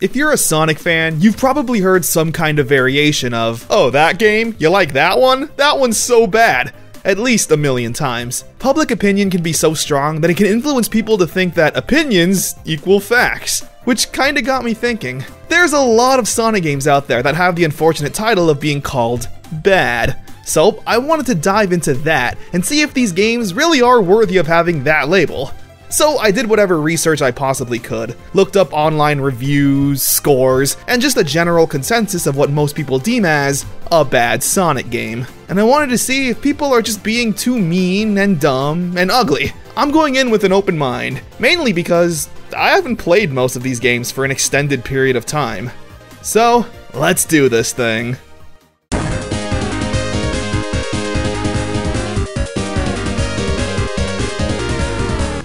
If you're a Sonic fan, you've probably heard some kind of variation of, "Oh, that game? You like that one? That one's so bad," at least a million times. Public opinion can be so strong that it can influence people to think that opinions equal facts, which kinda got me thinking. There's a lot of Sonic games out there that have the unfortunate title of being called bad. So I wanted to dive into that and see if these games really are worthy of having that label. So I did whatever research I possibly could, looked up online reviews, scores, and just a general consensus of what most people deem as a bad Sonic game. And I wanted to see if people are just being too mean and dumb and ugly. I'm going in with an open mind, mainly because I haven't played most of these games for an extended period of time. So, let's do this thing.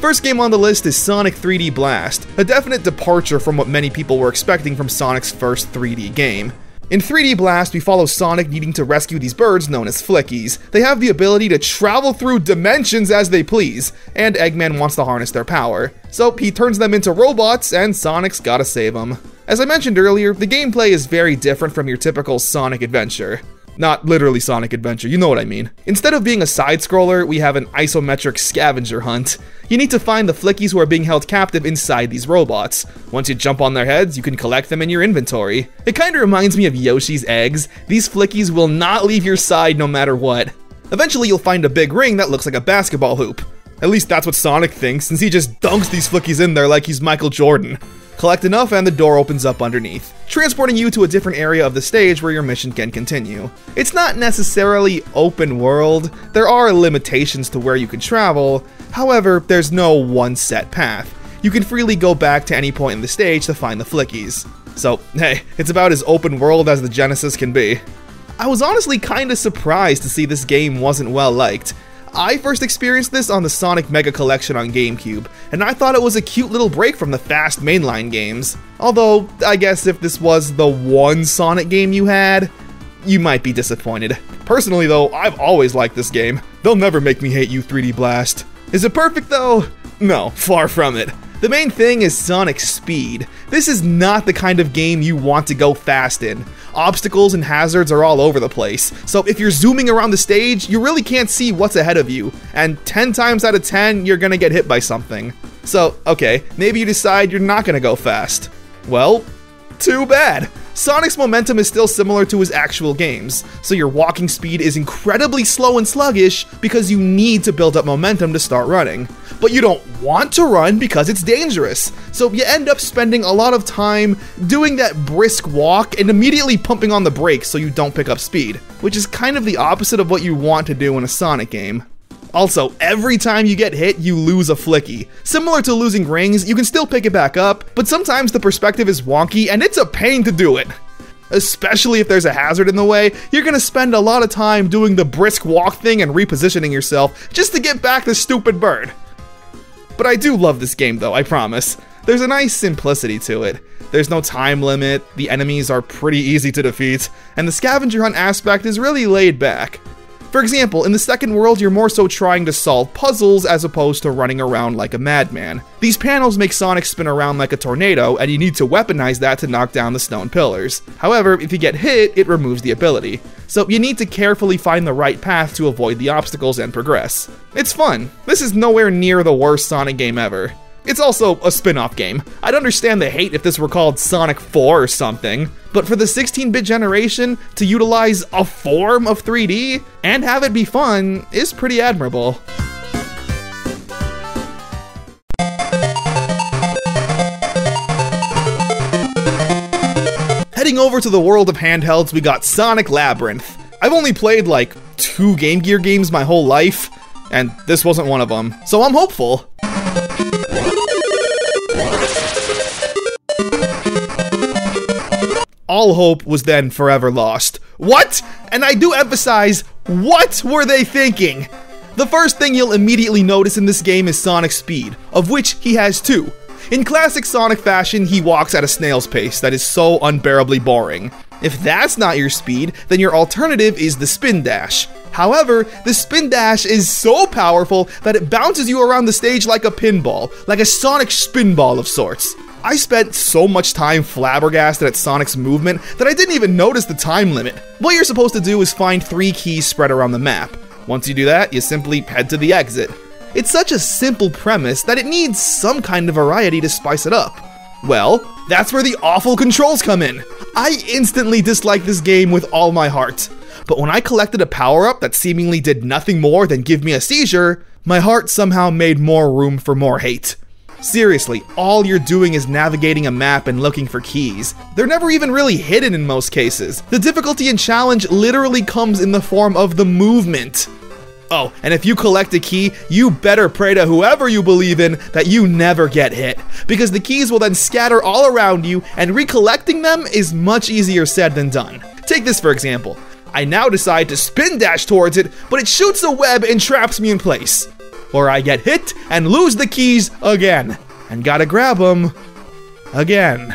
First game on the list is Sonic 3D Blast, a definite departure from what many people were expecting from Sonic's first 3D game. In 3D Blast, we follow Sonic needing to rescue these birds known as Flickies. They have the ability to travel through dimensions as they please, and Eggman wants to harness their power. So he turns them into robots, and Sonic's gotta save them. As I mentioned earlier, the gameplay is very different from your typical Sonic adventure. Not literally Sonic Adventure, you know what I mean. Instead of being a side-scroller, we have an isometric scavenger hunt. You need to find the Flickies who are being held captive inside these robots. Once you jump on their heads, you can collect them in your inventory. It kinda reminds me of Yoshi's Eggs. These Flickies will not leave your side no matter what. Eventually you'll find a big ring that looks like a basketball hoop. At least that's what Sonic thinks, since he just dunks these Flickies in there like he's Michael Jordan. Collect enough and the door opens up underneath, transporting you to a different area of the stage where your mission can continue. It's not necessarily open world, there are limitations to where you can travel, however, there's no one set path. You can freely go back to any point in the stage to find the Flickies. So, hey, it's about as open world as the Genesis can be. I was honestly kinda surprised to see this game wasn't well liked. I first experienced this on the Sonic Mega Collection on GameCube, and I thought it was a cute little break from the fast mainline games. Although, I guess if this was the one Sonic game you had, you might be disappointed. Personally though, I've always liked this game. They'll never make me hate you, 3D Blast. Is it perfect though? No, far from it. The main thing is Sonic's speed. This is not the kind of game you want to go fast in. Obstacles and hazards are all over the place, so if you're zooming around the stage, you really can't see what's ahead of you, and 10 times out of 10, you're gonna get hit by something. So, okay, maybe you decide you're not gonna go fast. Well, too bad. Sonic's momentum is still similar to his actual games, so your walking speed is incredibly slow and sluggish because you need to build up momentum to start running. But you don't want to run because it's dangerous, so you end up spending a lot of time doing that brisk walk and immediately pumping on the brakes so you don't pick up speed, which is kind of the opposite of what you want to do in a Sonic game. Also, every time you get hit, you lose a Flickie. Similar to losing rings, you can still pick it back up, but sometimes the perspective is wonky and it's a pain to do it. Especially if there's a hazard in the way, you're gonna spend a lot of time doing the brisk walk thing and repositioning yourself just to get back the stupid bird. But I do love this game though, I promise. There's a nice simplicity to it. There's no time limit, the enemies are pretty easy to defeat, and the scavenger hunt aspect is really laid back. For example, in the second world, you're more so trying to solve puzzles as opposed to running around like a madman. These panels make Sonic spin around like a tornado, and you need to weaponize that to knock down the stone pillars. However, if you get hit, it removes the ability. So you need to carefully find the right path to avoid the obstacles and progress. It's fun. This is nowhere near the worst Sonic game ever. It's also a spin-off game. I'd understand the hate if this were called Sonic 4 or something, but for the 16-bit generation, to utilize a form of 3D and have it be fun is pretty admirable. Heading over to the world of handhelds, we got Sonic Labyrinth. I've only played like 2 Game Gear games my whole life, and this wasn't one of them, so I'm hopeful. All hope was then forever lost. What? And I do emphasize, what were they thinking? The first thing you'll immediately notice in this game is Sonic's speed, of which he has 2. In classic Sonic fashion, he walks at a snail's pace that is so unbearably boring. If that's not your speed, then your alternative is the Spin Dash. However, the Spin Dash is so powerful that it bounces you around the stage like a pinball, like a Sonic spinball of sorts. I spent so much time flabbergasted at Sonic's movement that I didn't even notice the time limit. What you're supposed to do is find 3 keys spread around the map. Once you do that, you simply head to the exit. It's such a simple premise that it needs some kind of variety to spice it up. Well, that's where the awful controls come in. I instantly disliked this game with all my heart. But when I collected a power-up that seemingly did nothing more than give me a seizure, my heart somehow made more room for more hate. Seriously, all you're doing is navigating a map and looking for keys. They're never even really hidden in most cases. The difficulty and challenge literally comes in the form of the movement. Oh, and if you collect a key, you better pray to whoever you believe in that you never get hit, because the keys will then scatter all around you, and recollecting them is much easier said than done. Take this for example. I now decide to spin dash towards it, but it shoots a web and traps me in place. Or I get hit and lose the keys again, and gotta grab them again.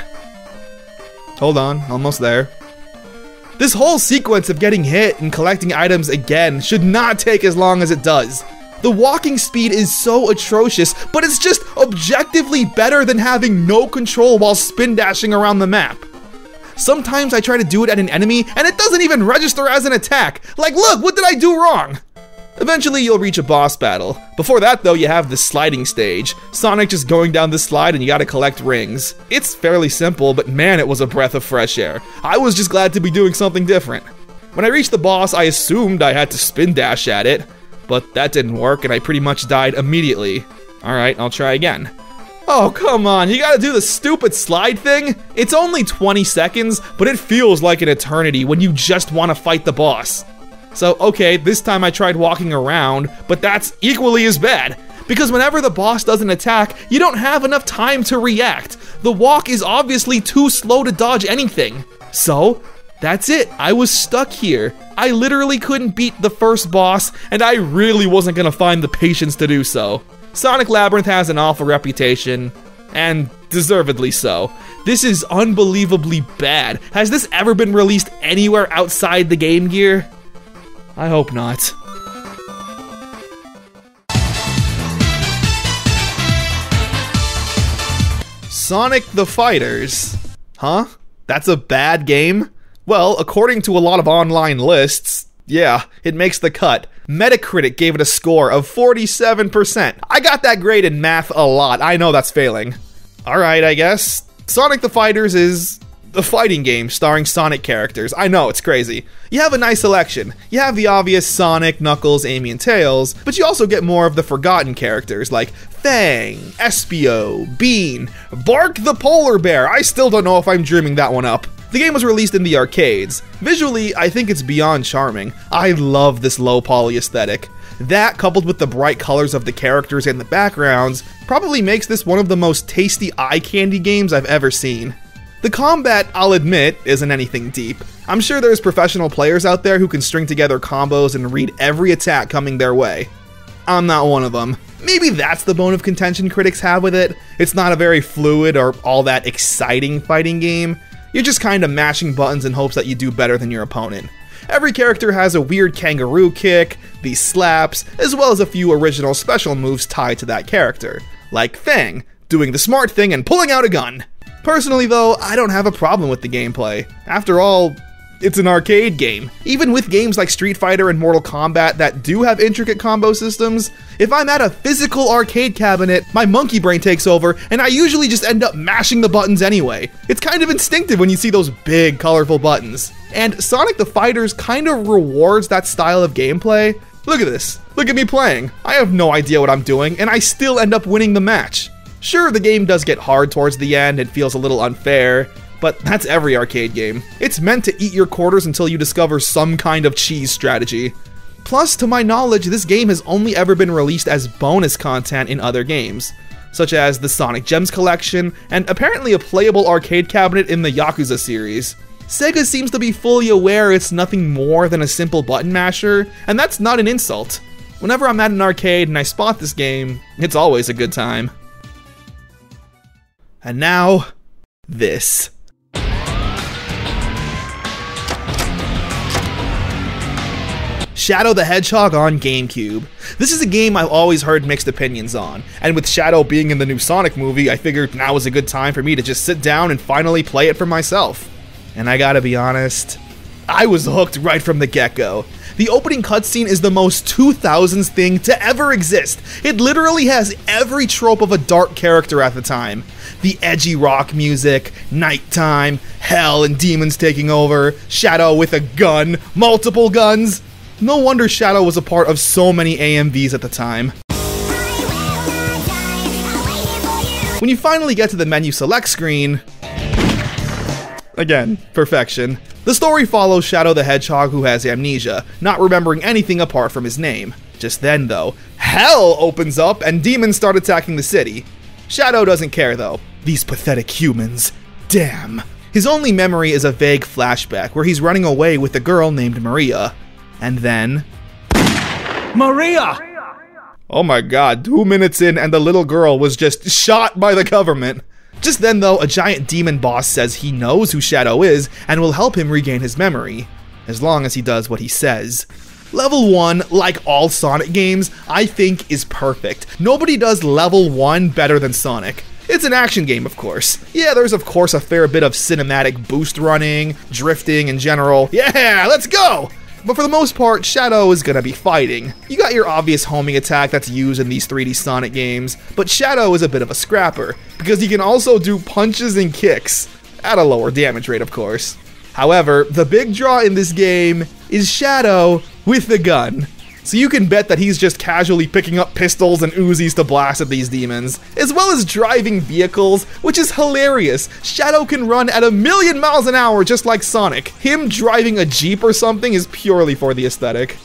Hold on, almost there. This whole sequence of getting hit and collecting items again should not take as long as it does. The walking speed is so atrocious, but it's just objectively better than having no control while spin dashing around the map. Sometimes I try to do it at an enemy and it doesn't even register as an attack. Like, look, what did I do wrong? Eventually you'll reach a boss battle. Before that though, you have the sliding stage. Sonic just going down the slide and you gotta collect rings. It's fairly simple, but man, it was a breath of fresh air. I was just glad to be doing something different. When I reached the boss, I assumed I had to spin dash at it, but that didn't work and I pretty much died immediately. Alright, I'll try again. Oh, come on, you gotta do the stupid slide thing? It's only 20 seconds, but it feels like an eternity when you just want to fight the boss. So, okay, this time I tried walking around, but that's equally as bad. Because whenever the boss does an attack, you don't have enough time to react. The walk is obviously too slow to dodge anything. So, that's it. I was stuck here. I literally couldn't beat the first boss, and I really wasn't gonna find the patience to do so. Sonic Labyrinth has an awful reputation, and deservedly so. This is unbelievably bad. Has this ever been released anywhere outside the Game Gear? I hope not. Sonic the Fighters. Huh? That's a bad game? Well, according to a lot of online lists, yeah, it makes the cut. Metacritic gave it a score of 47%. I got that grade in math a lot. I know that's failing. Alright, I guess. Sonic the Fighters is a fighting game starring Sonic characters. I know, it's crazy. You have a nice selection. You have the obvious Sonic, Knuckles, Amy, and Tails, but you also get more of the forgotten characters like Fang, Espio, Bean, Bark the Polar Bear. I still don't know if I'm dreaming that one up. The game was released in the arcades. Visually, I think it's beyond charming. I love this low poly aesthetic. That, coupled with the bright colors of the characters and the backgrounds, probably makes this one of the most tasty eye candy games I've ever seen. The combat, I'll admit, isn't anything deep. I'm sure there's professional players out there who can string together combos and read every attack coming their way. I'm not one of them. Maybe that's the bone of contention critics have with it. It's not a very fluid or all that exciting fighting game. You're just kinda mashing buttons in hopes that you do better than your opponent. Every character has a weird kangaroo kick, these slaps, as well as a few original special moves tied to that character. Like Fang, doing the smart thing and pulling out a gun. Personally though, I don't have a problem with the gameplay. After all, it's an arcade game. Even with games like Street Fighter and Mortal Kombat that do have intricate combo systems, if I'm at a physical arcade cabinet, my monkey brain takes over and I usually just end up mashing the buttons anyway. It's kind of instinctive when you see those big, colorful buttons. And Sonic the Fighters kind of rewards that style of gameplay. Look at this. Look at me playing. I have no idea what I'm doing and I still end up winning the match. Sure, the game does get hard towards the end and feels a little unfair, but that's every arcade game. It's meant to eat your quarters until you discover some kind of cheese strategy. Plus, to my knowledge, this game has only ever been released as bonus content in other games, such as the Sonic Gems collection, and apparently a playable arcade cabinet in the Yakuza series. Sega seems to be fully aware it's nothing more than a simple button masher, and that's not an insult. Whenever I'm at an arcade and I spot this game, it's always a good time. And now, this. Shadow the Hedgehog on GameCube. This is a game I've always heard mixed opinions on, and with Shadow being in the new Sonic movie, I figured now was a good time for me to just sit down and finally play it for myself. And I gotta be honest, I was hooked right from the get-go. The opening cutscene is the most 2000s thing to ever exist. It literally has every trope of a dark character at the time. The edgy rock music, nighttime, hell and demons taking over, Shadow with a gun, multiple guns. No wonder Shadow was a part of so many AMVs at the time. When you finally get to the menu select screen, again, perfection. The story follows Shadow the Hedgehog, who has amnesia, not remembering anything apart from his name. Just then, though, hell opens up and demons start attacking the city. Shadow doesn't care, though. These pathetic humans. Damn. His only memory is a vague flashback where he's running away with a girl named Maria. And then... Maria! Oh my god, 2 minutes in and the little girl was just shot by the government. Just then, though, a giant demon boss says he knows who Shadow is and will help him regain his memory, as long as he does what he says. Level 1, like all Sonic games, I think is perfect. Nobody does level 1 better than Sonic. It's an action game, of course. Yeah, there's of course a fair bit of cinematic boost running, drifting in general. Yeah, let's go! But for the most part, Shadow is gonna be fighting. You got your obvious homing attack that's used in these 3D Sonic games, but Shadow is a bit of a scrapper, because he can also do punches and kicks, at a lower damage rate of course. However, the big draw in this game is Shadow with the gun. So you can bet that he's just casually picking up pistols and Uzis to blast at these demons, as well as driving vehicles, which is hilarious. Shadow can run at 1,000,000 miles an hour just like Sonic. Him driving a Jeep or something is purely for the aesthetic.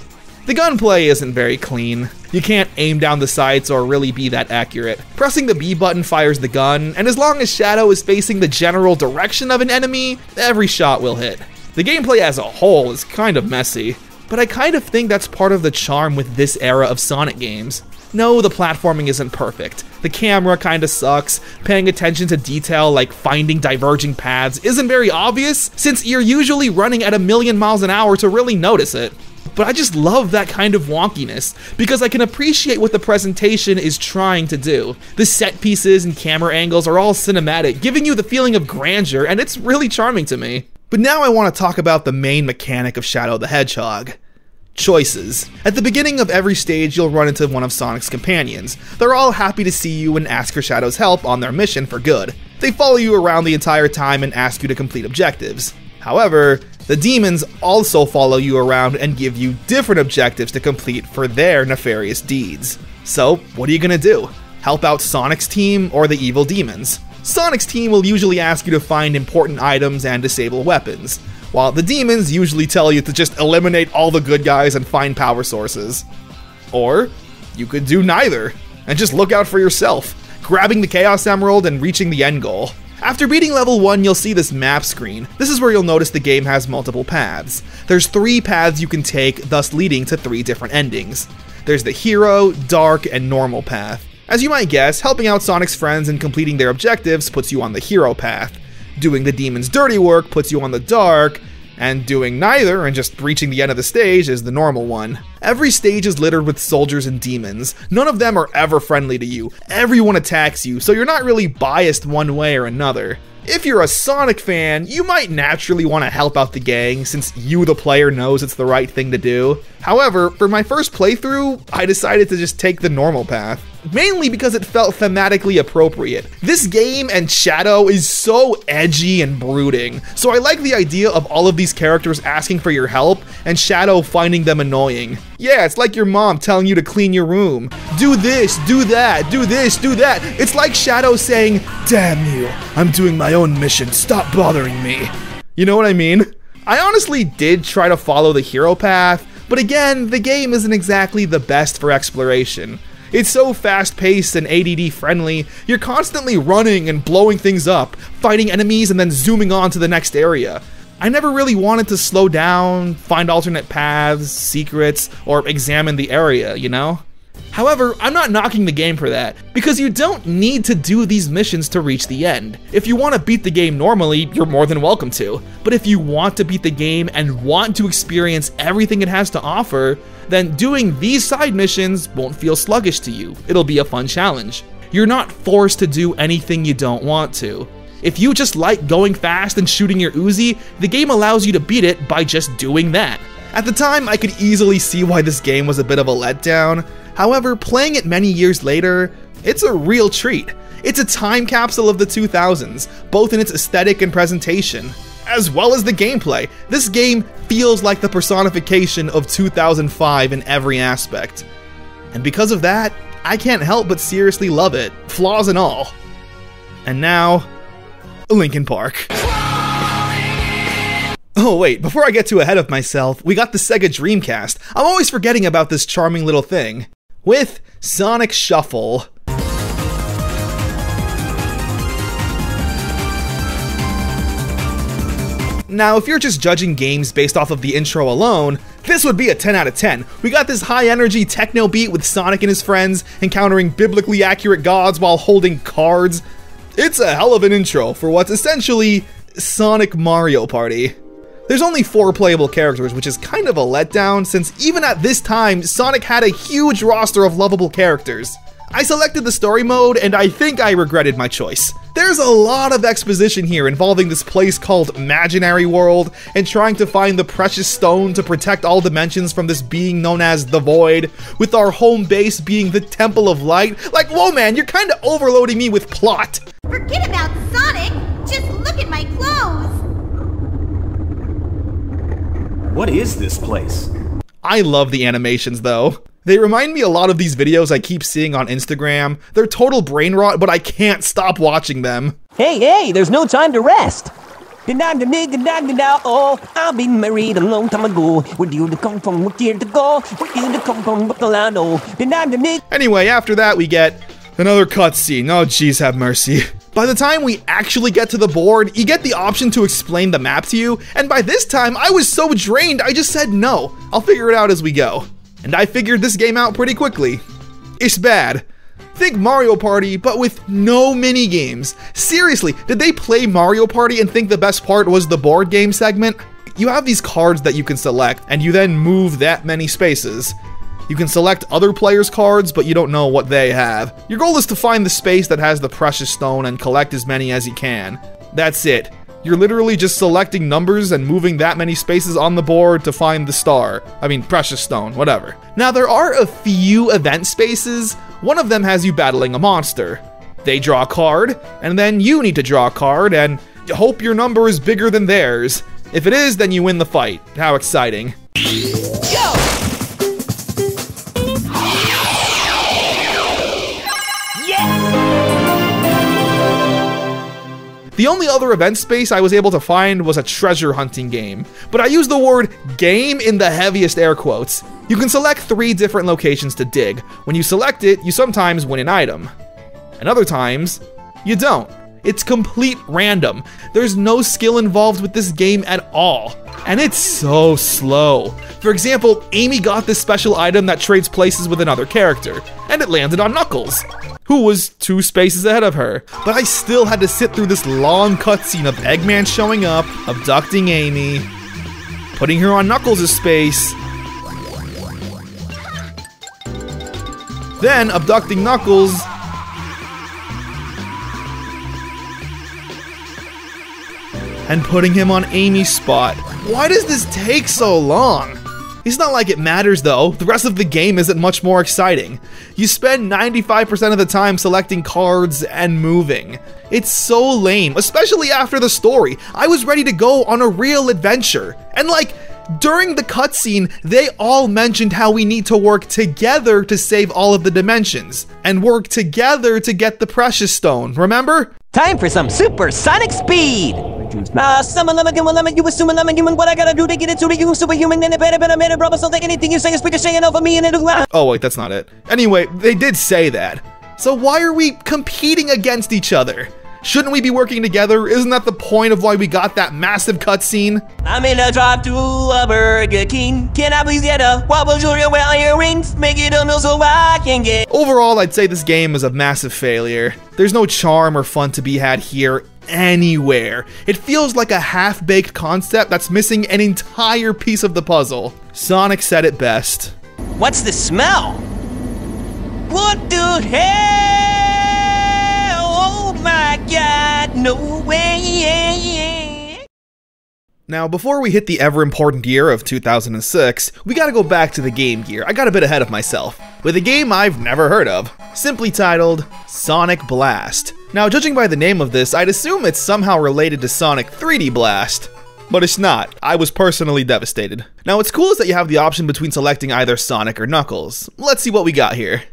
The gunplay isn't very clean. You can't aim down the sights or really be that accurate. Pressing the B button fires the gun, and as long as Shadow is facing the general direction of an enemy, every shot will hit. The gameplay as a whole is kind of messy, but I kind of think that's part of the charm with this era of Sonic games. No, the platforming isn't perfect. The camera kinda sucks. Paying attention to detail like finding diverging paths isn't very obvious, since you're usually running at 1,000,000 miles an hour to really notice it. But I just love that kind of wonkiness, because I can appreciate what the presentation is trying to do. The set pieces and camera angles are all cinematic, giving you the feeling of grandeur, and it's really charming to me. But now I want to talk about the main mechanic of Shadow the Hedgehog. Choices. At the beginning of every stage, you'll run into one of Sonic's companions. They're all happy to see you and ask for Shadow's help on their mission for good. They follow you around the entire time and ask you to complete objectives. However, the demons also follow you around and give you different objectives to complete for their nefarious deeds. So, what are you gonna do? Help out Sonic's team or the evil demons? Sonic's team will usually ask you to find important items and disable weapons, while the demons usually tell you to just eliminate all the good guys and find power sources. Or, you could do neither, and just look out for yourself, grabbing the Chaos Emerald and reaching the end goal. After beating level 1, you'll see this map screen. This is where you'll notice the game has multiple paths. There's 3 paths you can take, thus leading to 3 different endings. There's the hero, dark, and normal path. As you might guess, helping out Sonic's friends and completing their objectives puts you on the hero path. Doing the demon's dirty work puts you on the dark, and doing neither and just reaching the end of the stage is the normal one. Every stage is littered with soldiers and demons. None of them are ever friendly to you. Everyone attacks you, so you're not really biased one way or another. If you're a Sonic fan, you might naturally want to help out the gang since you, the player, knows it's the right thing to do. However, for my first playthrough, I decided to just take the normal path. Mainly because it felt thematically appropriate. This game and Shadow is so edgy and brooding, so I like the idea of all of these characters asking for your help and Shadow finding them annoying. Yeah, it's like your mom telling you to clean your room. Do this, do that, do this, do that. It's like Shadow saying, "Damn you, I'm doing my own mission, stop bothering me." You know what I mean? I honestly did try to follow the hero path, but again, the game isn't exactly the best for exploration. It's so fast-paced and ADD friendly, you're constantly running and blowing things up, fighting enemies and then zooming on to the next area. I never really wanted to slow down, find alternate paths, secrets, or examine the area, you know? However, I'm not knocking the game for that, because you don't need to do these missions to reach the end. If you want to beat the game normally, you're more than welcome to. But if you want to beat the game and want to experience everything it has to offer, then doing these side missions won't feel sluggish to you. It'll be a fun challenge. You're not forced to do anything you don't want to. If you just like going fast and shooting your Uzi, the game allows you to beat it by just doing that. At the time, I could easily see why this game was a bit of a letdown. However, playing it many years later, it's a real treat. It's a time capsule of the 2000s, both in its aesthetic and presentation, as well as the gameplay. This game feels like the personification of 2005 in every aspect. And because of that, I can't help but seriously love it, flaws and all. And now, Linkin Park. Oh wait, before I get too ahead of myself, we got the Sega Dreamcast. I'm always forgetting about this charming little thing. With Sonic Shuffle. Now, if you're just judging games based off of the intro alone, this would be a 10 out of 10. We got this high-energy techno beat with Sonic and his friends encountering biblically accurate gods while holding cards. It's a hell of an intro for what's essentially Sonic Mario Party. There's only 4 playable characters, which is kind of a letdown since even at this time, Sonic had a huge roster of lovable characters. I selected the story mode, and I think I regretted my choice. There's a lot of exposition here involving this place called Imaginary World, and trying to find the precious stone to protect all dimensions from this being known as the Void, with our home base being the Temple of Light. Like, whoa man, you're kinda overloading me with plot. Forget about Sonic, just look at my clothes. What is this place? I love the animations though. They remind me a lot of these videos I keep seeing on Instagram. They're total brain rot, but I can't stop watching them. Hey, there's no time to rest. Oh, I've been married a long time ago. Where do you come from? What year to go? Where do you come from? What the land? Oh, anyway, after that we get another cutscene. Oh, jeez, have mercy. By the time we actually get to the board, you get the option to explain the map to you, and by this time I was so drained I just said no. I'll figure it out as we go. And I figured this game out pretty quickly. It's bad. Think Mario Party, but with no mini games. Seriously, did they play Mario Party and think the best part was the board game segment? You have these cards that you can select, and you then move that many spaces. You can select other players' cards, but you don't know what they have. Your goal is to find the space that has the precious stone and collect as many as you can. That's it. You're literally just selecting numbers and moving that many spaces on the board to find the star. I mean, precious stone, whatever. Now, there are a few event spaces. One of them has you battling a monster. They draw a card, and then you need to draw a card, and hope your number is bigger than theirs. If it is, then you win the fight. How exciting. Go! The only other event space I was able to find was a treasure hunting game, but I use the word game in the heaviest air quotes. You can select 3 different locations to dig. When you select it, you sometimes win an item, and other times, you don't. It's complete random. There's no skill involved with this game at all, and it's so slow. For example, Amy got this special item that trades places with another character, and it landed on Knuckles, who was 2 spaces ahead of her. But I still had to sit through this long cutscene of Eggman showing up, abducting Amy, putting her on Knuckles' space, then abducting Knuckles, and putting him on Amy's spot. Why does this take so long? It's not like it matters though, the rest of the game isn't much more exciting. You spend 95% of the time selecting cards and moving. It's so lame, especially after the story. I was ready to go on a real adventure. And like, during the cutscene, they all mentioned how we need to work together to save all of the dimensions, and work together to get the precious stone, remember? Time for some supersonic speed! You assume what I gotta do to get it to you, superhuman, and better, brother, so take anything you say is pretty saying over me and it'll. Oh wait, that's not it. Anyway, they did say that. So why are we competing against each other? Shouldn't we be working together? Isn't that the point of why we got that massive cutscene? I'm in a drive to a Burger King. Can I please get a Whopper Junior with earrings? Make it a meal so I can get. Overall, I'd say this game is a massive failure. There's no charm or fun to be had here anywhere. It feels like a half-baked concept that's missing an entire piece of the puzzle. Sonic said it best. What's the smell? What the hell? Oh my god, no way. Now, before we hit the ever-important year of 2006, we gotta go back to the Game Gear. I got a bit ahead of myself, with a game I've never heard of, simply titled Sonic Blast. Now, judging by the name of this, I'd assume it's somehow related to Sonic 3D Blast. But it's not. I was personally devastated. Now, what's cool is that you have the option between selecting either Sonic or Knuckles. Let's see what we got here.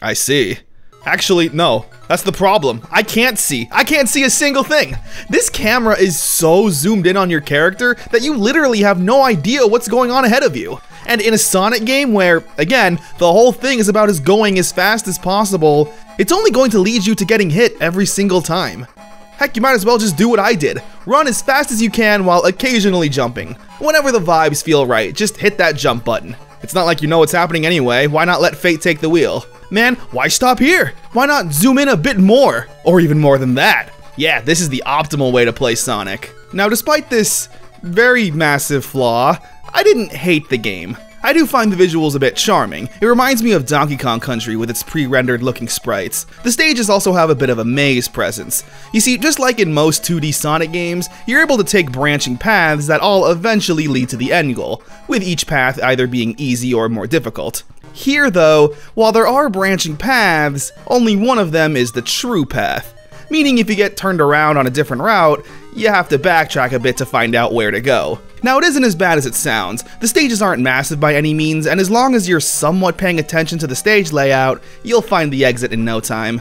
I see. Actually, no. That's the problem. I can't see. I can't see a single thing. This camera is so zoomed in on your character that you literally have no idea what's going on ahead of you. And in a Sonic game where, again, the whole thing is about us going as fast as possible, it's only going to lead you to getting hit every single time. Heck, you might as well just do what I did. Run as fast as you can while occasionally jumping. Whenever the vibes feel right, just hit that jump button. It's not like you know what's happening anyway, why not let fate take the wheel? Man, why stop here? Why not zoom in a bit more? Or even more than that? Yeah, this is the optimal way to play Sonic. Now, despite this very massive flaw, I didn't hate the game. I do find the visuals a bit charming. It reminds me of Donkey Kong Country with its pre-rendered looking sprites. The stages also have a bit of a maze presence. You see, just like in most 2D Sonic games, you're able to take branching paths that all eventually lead to the end goal, with each path either being easy or more difficult. Here though, while there are branching paths, only one of them is the true path. Meaning if you get turned around on a different route, you have to backtrack a bit to find out where to go. Now, it isn't as bad as it sounds. The stages aren't massive by any means, and as long as you're somewhat paying attention to the stage layout, you'll find the exit in no time.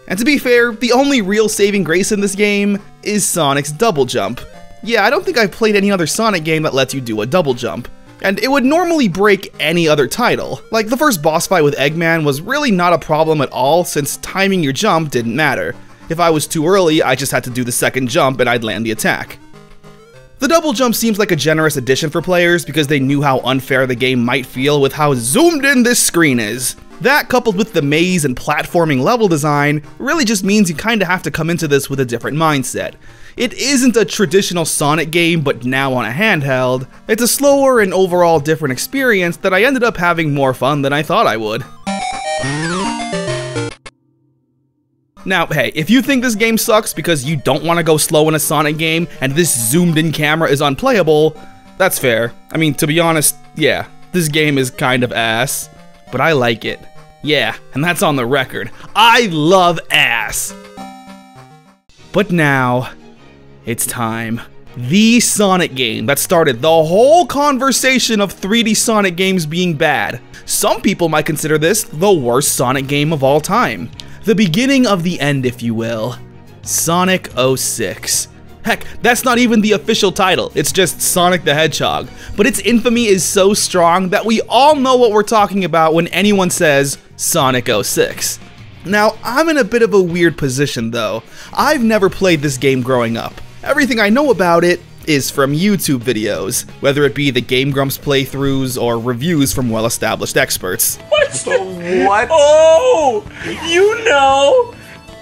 And to be fair, the only real saving grace in this game is Sonic's double jump. Yeah, I don't think I've played any other Sonic game that lets you do a double jump. And it would normally break any other title. Like, the first boss fight with Eggman was really not a problem at all, since timing your jump didn't matter. If I was too early, I just had to do the second jump and I'd land the attack. The double jump seems like a generous addition for players because they knew how unfair the game might feel with how zoomed in this screen is. That, coupled with the maze and platforming level design, really just means you kinda have to come into this with a different mindset. It isn't a traditional Sonic game, but now on a handheld. It's a slower and overall different experience that I ended up having more fun than I thought I would. Now, hey, if you think this game sucks because you don't want to go slow in a Sonic game and this zoomed-in camera is unplayable, that's fair. I mean, to be honest, yeah, this game is kind of ass, but I like it. Yeah, and that's on the record. I love ass! But now, it's time. The Sonic game that started the whole conversation of 3D Sonic games being bad. Some people might consider this the worst Sonic game of all time. The beginning of the end, if you will. Sonic 06. Heck, that's not even the official title, it's just Sonic the Hedgehog. But its infamy is so strong that we all know what we're talking about when anyone says Sonic 06. Now, I'm in a bit of a weird position though. I've never played this game growing up. Everything I know about it is from YouTube videos, whether it be the Game Grumps playthroughs or reviews from well-established experts. What? Oh, you know,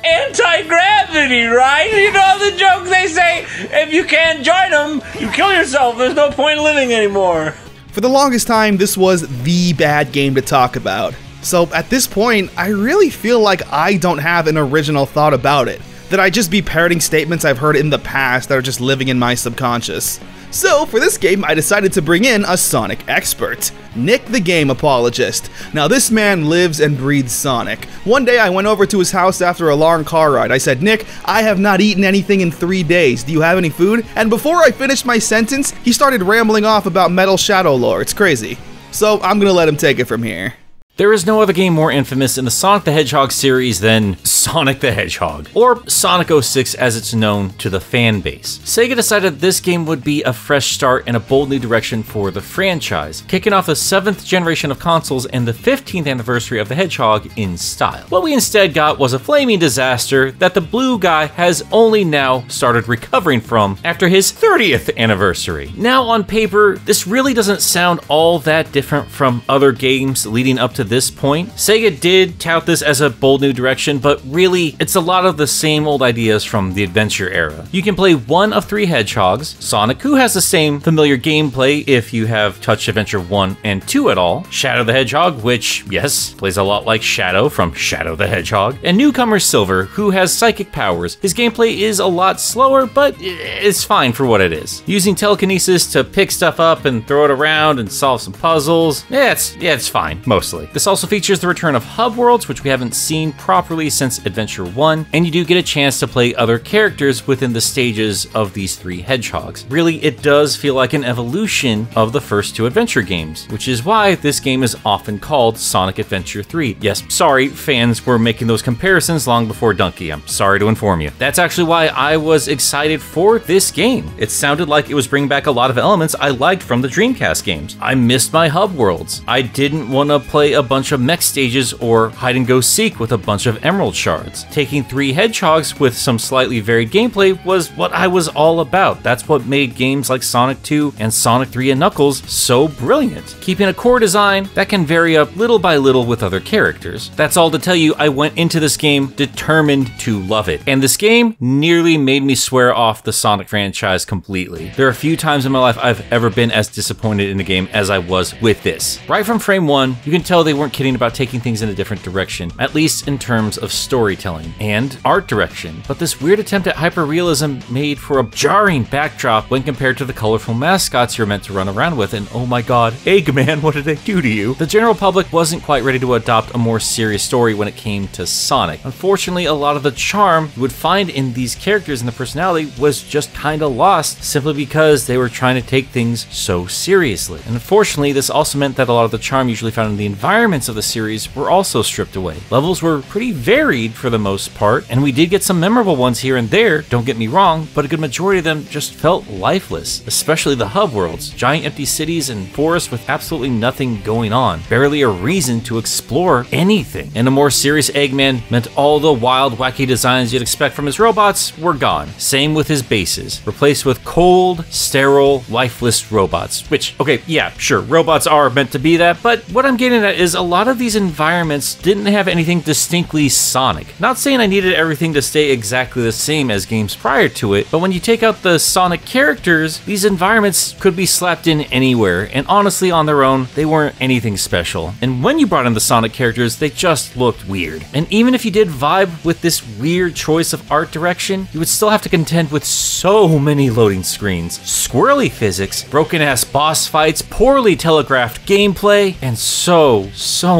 anti-gravity, right? You know the joke they say, if you can't join them, you kill yourself. There's no point in living anymore. For the longest time, this was the bad game to talk about. So at this point, I really feel like I don't have an original thought about it. That I just be parroting statements I've heard in the past that are just living in my subconscious. So, for this game, I decided to bring in a Sonic expert, Nick the Game Apologist. Now, this man lives and breathes Sonic. One day, I went over to his house after a long car ride. I said, "Nick, I have not eaten anything in 3 days. Do you have any food?" And before I finished my sentence, he started rambling off about Metal Shadow lore. It's crazy. So, I'm gonna let him take it from here. There is no other game more infamous in the Sonic the Hedgehog series than Sonic the Hedgehog, or Sonic 06 as it's known to the fan base. Sega decided this game would be a fresh start and a bold new direction for the franchise, kicking off the 7th generation of consoles and the 15th anniversary of the Hedgehog in style. What we instead got was a flaming disaster that the blue guy has only now started recovering from after his 30th anniversary. Now on paper, this really doesn't sound all that different from other games leading up to this point. Sega did tout this as a bold new direction, but really, it's a lot of the same old ideas from the adventure era. You can play one of 3 hedgehogs, Sonic, who has the same familiar gameplay if you have touched Adventure 1 and 2 at all, Shadow the Hedgehog, which, yes, plays a lot like Shadow from Shadow the Hedgehog, and newcomer Silver, who has psychic powers. His gameplay is a lot slower, but it's fine for what it is. Using telekinesis to pick stuff up and throw it around and solve some puzzles, it's fine, mostly. This also features the return of hub worlds, which we haven't seen properly since Adventure 1, and you do get a chance to play other characters within the stages of these 3 hedgehogs. Really, it does feel like an evolution of the first 2 adventure games, which is why this game is often called Sonic Adventure 3. Yes, sorry, fans were making those comparisons long before Donkey. I'm sorry to inform you. That's actually why I was excited for this game. It sounded like it was bringing back a lot of elements I liked from the Dreamcast games. I missed my hub worlds. I didn't want to play a bunch of mech stages or hide and go seek with a bunch of emerald shards. Taking 3 hedgehogs with some slightly varied gameplay was what I was all about. That's what made games like Sonic 2 and Sonic 3 and Knuckles so brilliant. Keeping a core design that can vary up little by little with other characters. That's all to tell you, I went into this game determined to love it. And this game nearly made me swear off the Sonic franchise completely. There are a few times in my life I've ever been as disappointed in a game as I was with this. Right from frame 1, you can tell they weren't kidding about taking things in a different direction, at least in terms of storytelling and art direction. But this weird attempt at hyperrealism made for a jarring backdrop when compared to the colorful mascots you're meant to run around with, and oh my god, Eggman, what did they do to you? The general public wasn't quite ready to adopt a more serious story when it came to Sonic. Unfortunately, a lot of the charm you would find in these characters and the personality was just kinda lost simply because they were trying to take things so seriously. And unfortunately, this also meant that a lot of the charm usually found in the environments of the series were also stripped away. Levels were pretty varied for the most part, and we did get some memorable ones here and there, don't get me wrong, but a good majority of them just felt lifeless, especially the hub worlds, giant empty cities and forests with absolutely nothing going on, barely a reason to explore anything. And a more serious Eggman meant all the wild, wacky designs you'd expect from his robots were gone. Same with his bases, replaced with cold, sterile, lifeless robots, which, okay, yeah, sure, robots are meant to be that, but what I'm getting at is a lot of these environments didn't have anything distinctly Sonic. Not saying I needed everything to stay exactly the same as games prior to it, but when you take out the Sonic characters, these environments could be slapped in anywhere, and honestly on their own, they weren't anything special. And when you brought in the Sonic characters, they just looked weird. And even if you did vibe with this weird choice of art direction, you would still have to contend with so many loading screens, squirrely physics, broken-ass boss fights, poorly telegraphed gameplay, and so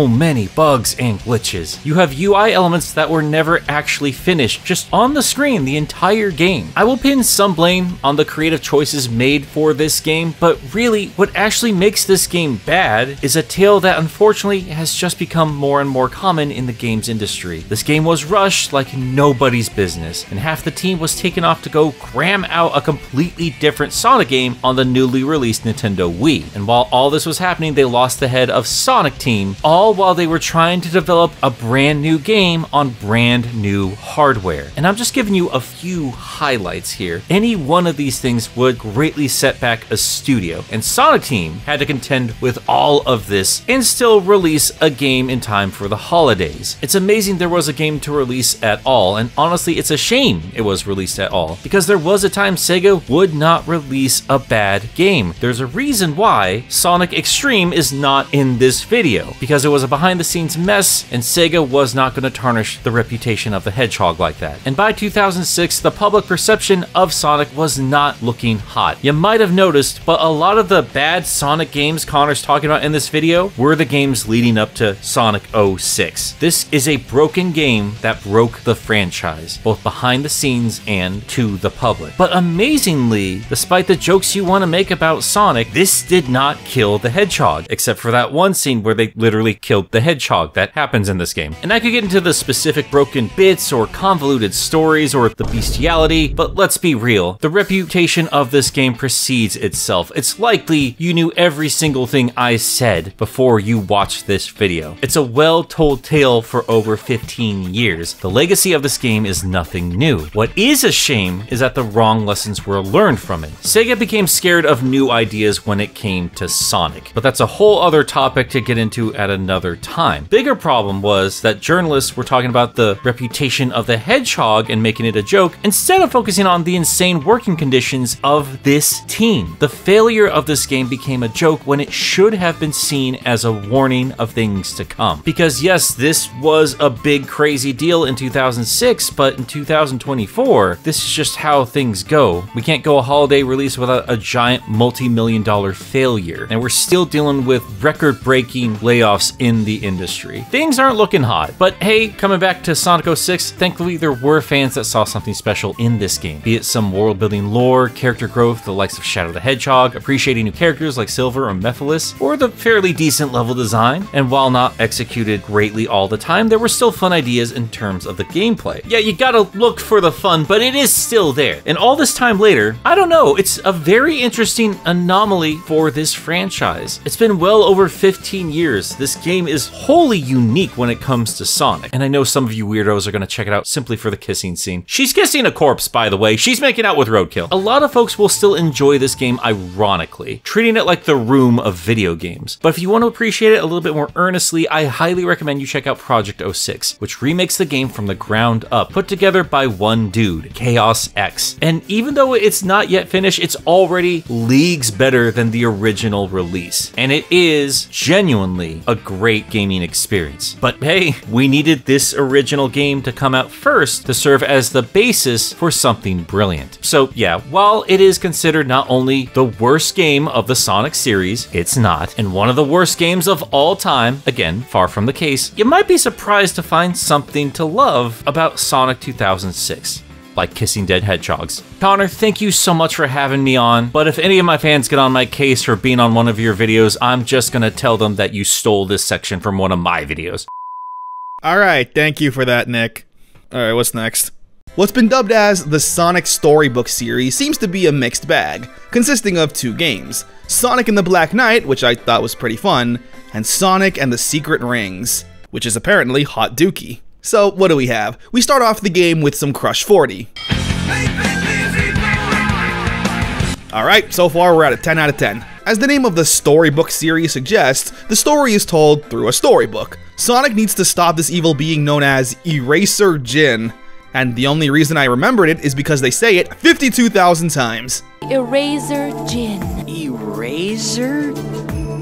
many bugs and glitches. You have UI elements that were never actually finished, just on the screen the entire game. I will pin some blame on the creative choices made for this game, but really, what actually makes this game bad is a tale that unfortunately has just become more and more common in the games industry. This game was rushed like nobody's business, and half the team was taken off to go cram out a completely different Sonic game on the newly released Nintendo Wii. And while all this was happening, they lost the head of Sonic Team, all while they were trying to develop a brand new game on brand new hardware. And I'm just giving you a few highlights here. Any one of these things would greatly set back a studio, and Sonic Team had to contend with all of this and still release a game in time for the holidays. It's amazing there was a game to release at all, and honestly it's a shame it was released at all, because there was a time Sega would not release a bad game. There's a reason why Sonic Extreme is not in this video, because it was a behind the scenes mess and Sega was not going to tarnish the reputation of the Hedgehog like that. And by 2006, the public perception of Sonic was not looking hot. You might have noticed, but a lot of the bad Sonic games Connor's talking about in this video were the games leading up to Sonic 06. This is a broken game that broke the franchise, both behind the scenes and to the public. But amazingly, despite the jokes you want to make about Sonic, this did not kill the Hedgehog, except for that one scene where they literally killed the hedgehog that happens in this game. And I could get into the specific broken bits or convoluted stories or the bestiality, but let's be real, the reputation of this game precedes itself. It's likely you knew every single thing I said before you watched this video. It's a well-told tale for over 15 years. The legacy of this game is nothing new. What is a shame is that the wrong lessons were learned from it. Sega became scared of new ideas when it came to Sonic, but that's a whole other topic to get into at another time. Bigger problem was that journalists were talking about the reputation of the hedgehog and making it a joke instead of focusing on the insane working conditions of this team. The failure of this game became a joke when it should have been seen as a warning of things to come. Because yes, this was a big crazy deal in 2006, but in 2024, this is just how things go. We can't go a holiday release without a giant multi-million-dollar failure, and we're still dealing with record-breaking layoffs in the industry. Things aren't looking hot, but hey, coming back to Sonic 06, thankfully there were fans that saw something special in this game, be it some world-building lore, character growth, the likes of Shadow the Hedgehog, appreciating new characters like Silver or Mephiles, or the fairly decent level design. And while not executed greatly all the time, there were still fun ideas in terms of the gameplay. Yeah, you gotta look for the fun, but it is still there. And all this time later, I don't know, it's a very interesting anomaly for this franchise. It's been well over 15 years. This game is wholly unique when it comes to Sonic. And I know some of you weirdos are gonna check it out simply for the kissing scene. She's kissing a corpse, by the way. She's making out with Roadkill. A lot of folks will still enjoy this game ironically, treating it like the Room of video games. But if you want to appreciate it a little bit more earnestly, I highly recommend you check out Project 06, which remakes the game from the ground up, put together by one dude, Chaos X. And even though it's not yet finished, it's already leagues better than the original release. And it is genuinely a great gaming experience. But hey, we needed this original game to come out first to serve as the basis for something brilliant. So yeah, while it is considered not only the worst game of the Sonic series, it's not, and one of the worst games of all time, again, far from the case, you might be surprised to find something to love about Sonic 2006. Like kissing dead hedgehogs. Connor, thank you so much for having me on, but if any of my fans get on my case for being on one of your videos, I'm just gonna tell them that you stole this section from one of my videos. Alright, thank you for that, Nick. Alright, what's next? What's been dubbed as the Sonic Storybook series seems to be a mixed bag, consisting of two games, Sonic and the Black Knight, which I thought was pretty fun, and Sonic and the Secret Rings, which is apparently hot dookie. So what do we have? We start off the game with some Crush 40. Alright, so far we're at a 10 out of 10. As the name of the Storybook series suggests, the story is told through a storybook. Sonic needs to stop this evil being known as Eraser Jin. And the only reason I remembered it is because they say it 52,000 times. Eraser Jin. Eraser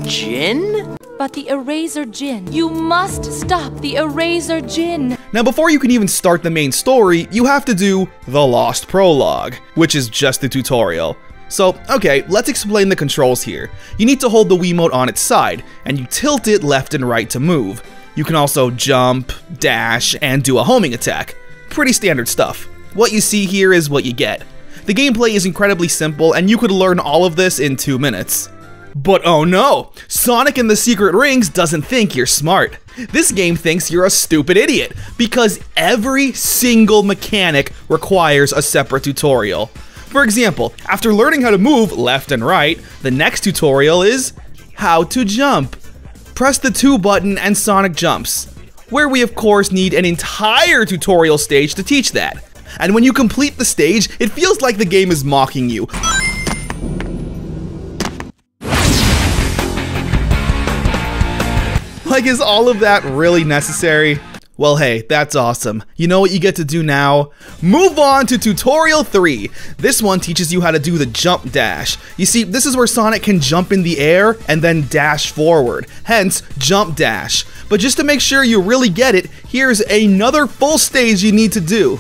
Jin? But the Eraser Jin. You must stop the Eraser Jin. Now before you can even start the main story, you have to do the Lost Prologue, which is just the tutorial. So, okay, let's explain the controls here. You need to hold the Wiimote on its side, and you tilt it left and right to move. You can also jump, dash, and do a homing attack. Pretty standard stuff. What you see here is what you get. The gameplay is incredibly simple, and you could learn all of this in 2 minutes. But oh no! Sonic and the Secret Rings doesn't think you're smart. This game thinks you're a stupid idiot, because every single mechanic requires a separate tutorial. For example, after learning how to move left and right, the next tutorial is how to jump. Press the 2 button and Sonic jumps, where we of course need an entire tutorial stage to teach that. And when you complete the stage, it feels like the game is mocking you. Like, is all of that really necessary? Well, hey, that's awesome. You know what you get to do now? Move on to Tutorial 3. This one teaches you how to do the jump dash. You see, this is where Sonic can jump in the air and then dash forward, hence jump dash. But just to make sure you really get it, here's another full stage you need to do.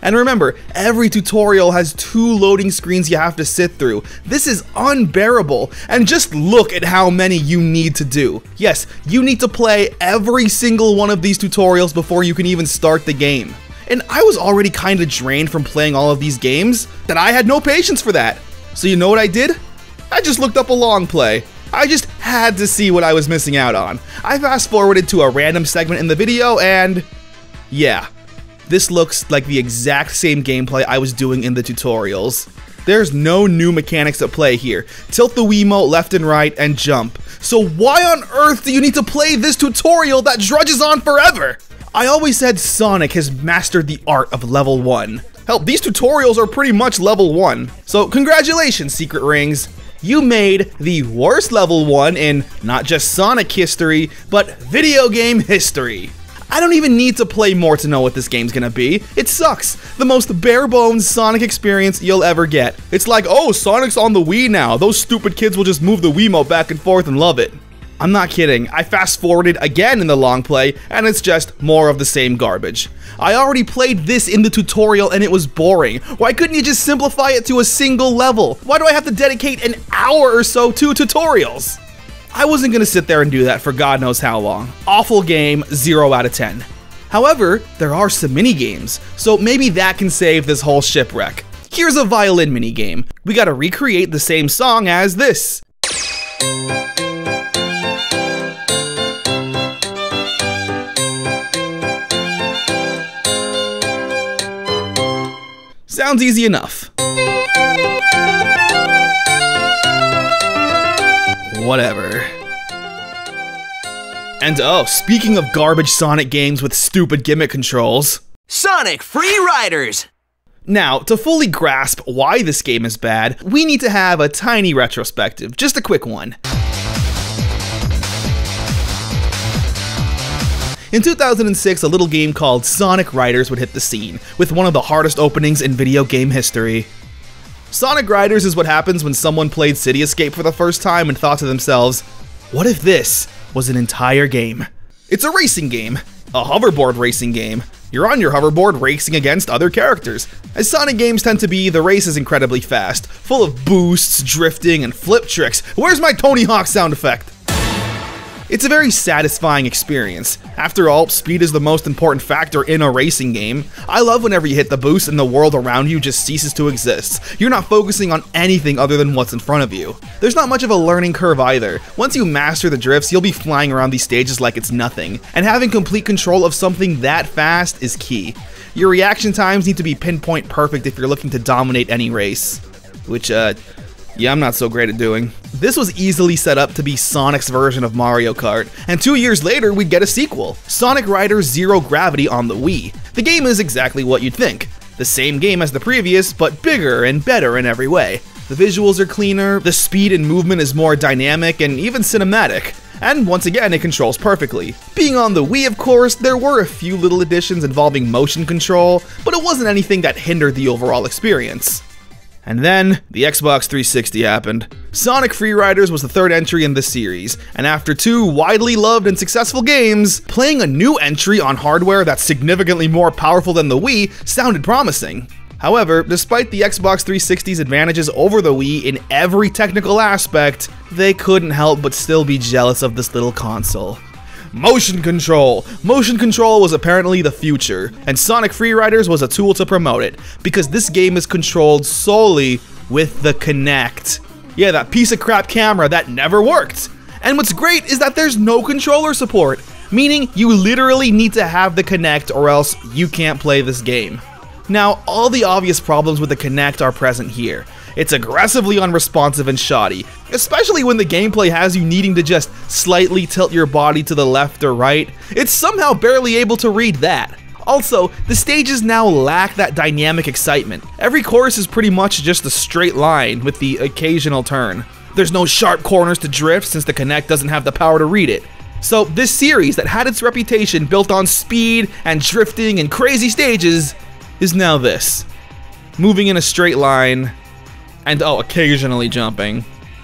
And remember, every tutorial has 2 loading screens you have to sit through. This is unbearable, and just look at how many you need to do. Yes, you need to play every single one of these tutorials before you can even start the game. And I was already kinda drained from playing all of these games that I had no patience for that. So you know what I did? I just looked up a long play. I just had to see what I was missing out on. I fast forwarded to a random segment in the video and yeah, this looks like the exact same gameplay I was doing in the tutorials. There's no new mechanics at play here. Tilt the Wiimote left and right and jump. So why on earth do you need to play this tutorial that drudges on forever? I always said Sonic has mastered the art of level 1. Hell, these tutorials are pretty much level 1. So congratulations, Secret Rings. You made the worst level 1 in not just Sonic history, but video game history. I don't even need to play more to know what this game's gonna be. It sucks. The most bare-bones Sonic experience you'll ever get. It's like, oh, Sonic's on the Wii now. Those stupid kids will just move the Wiimote back and forth and love it. I'm not kidding. I fast-forwarded again in the long play, and it's just more of the same garbage. I already played this in the tutorial and it was boring. Why couldn't you just simplify it to a single level? Why do I have to dedicate an hour or so to tutorials? I wasn't gonna sit there and do that for God knows how long. Awful game, 0 out of 10. However, there are some mini-games, so maybe that can save this whole shipwreck. Here's a violin mini-game. We gotta recreate the same song as this. Sounds easy enough. Whatever. And oh, speaking of garbage Sonic games with stupid gimmick controls, Sonic Free Riders! Now, to fully grasp why this game is bad, we need to have a tiny retrospective, just a quick one. In 2006, a little game called Sonic Riders would hit the scene, with one of the hardest openings in video game history. Sonic Riders is what happens when someone played City Escape for the first time and thought to themselves, what if this was an entire game? It's a racing game, a hoverboard racing game. You're on your hoverboard racing against other characters. As Sonic games tend to be, the race is incredibly fast, full of boosts, drifting, and flip tricks. Where's my Tony Hawk sound effect? It's a very satisfying experience. After all, speed is the most important factor in a racing game. I love whenever you hit the boost and the world around you just ceases to exist. You're not focusing on anything other than what's in front of you. There's not much of a learning curve either. Once you master the drifts, you'll be flying around these stages like it's nothing. And having complete control of something that fast is key. Your reaction times need to be pinpoint perfect if you're looking to dominate any race. Which, yeah, I'm not so great at doing. This was easily set up to be Sonic's version of Mario Kart, and 2 years later we'd get a sequel, Sonic Riders Zero Gravity on the Wii. The game is exactly what you'd think. The same game as the previous, but bigger and better in every way. The visuals are cleaner, the speed and movement is more dynamic and even cinematic. And once again, it controls perfectly. Being on the Wii, of course, there were a few little additions involving motion control, but it wasn't anything that hindered the overall experience. And then, the Xbox 360 happened. Sonic Free Riders was the third entry in this series, and after 2 widely loved and successful games, playing a new entry on hardware that's significantly more powerful than the Wii sounded promising. However, despite the Xbox 360's advantages over the Wii in every technical aspect, they couldn't help but still be jealous of this little console. Motion control! Motion control was apparently the future, and Sonic Free Riders was a tool to promote it, because this game is controlled solely with the Kinect. Yeah, that piece of crap camera that never worked! And what's great is that there's no controller support, meaning you literally need to have the Kinect or else you can't play this game. Now, all the obvious problems with the Kinect are present here. It's aggressively unresponsive and shoddy, especially when the gameplay has you needing to just slightly tilt your body to the left or right. It's somehow barely able to read that. Also, the stages now lack that dynamic excitement. Every course is pretty much just a straight line with the occasional turn. There's no sharp corners to drift since the Kinect doesn't have the power to read it. So this series that had its reputation built on speed and drifting and crazy stages is now this. Moving in a straight line, and oh, occasionally jumping.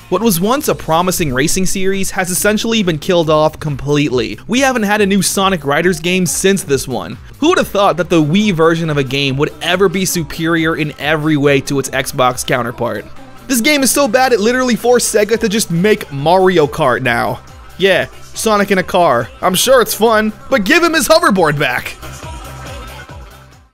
What was once a promising racing series has essentially been killed off completely. We haven't had a new Sonic Riders game since this one. Who would have thought that the Wii version of a game would ever be superior in every way to its Xbox counterpart? This game is so bad it literally forced Sega to just make Mario Kart now. Yeah, Sonic in a car. I'm sure it's fun, but give him his hoverboard back!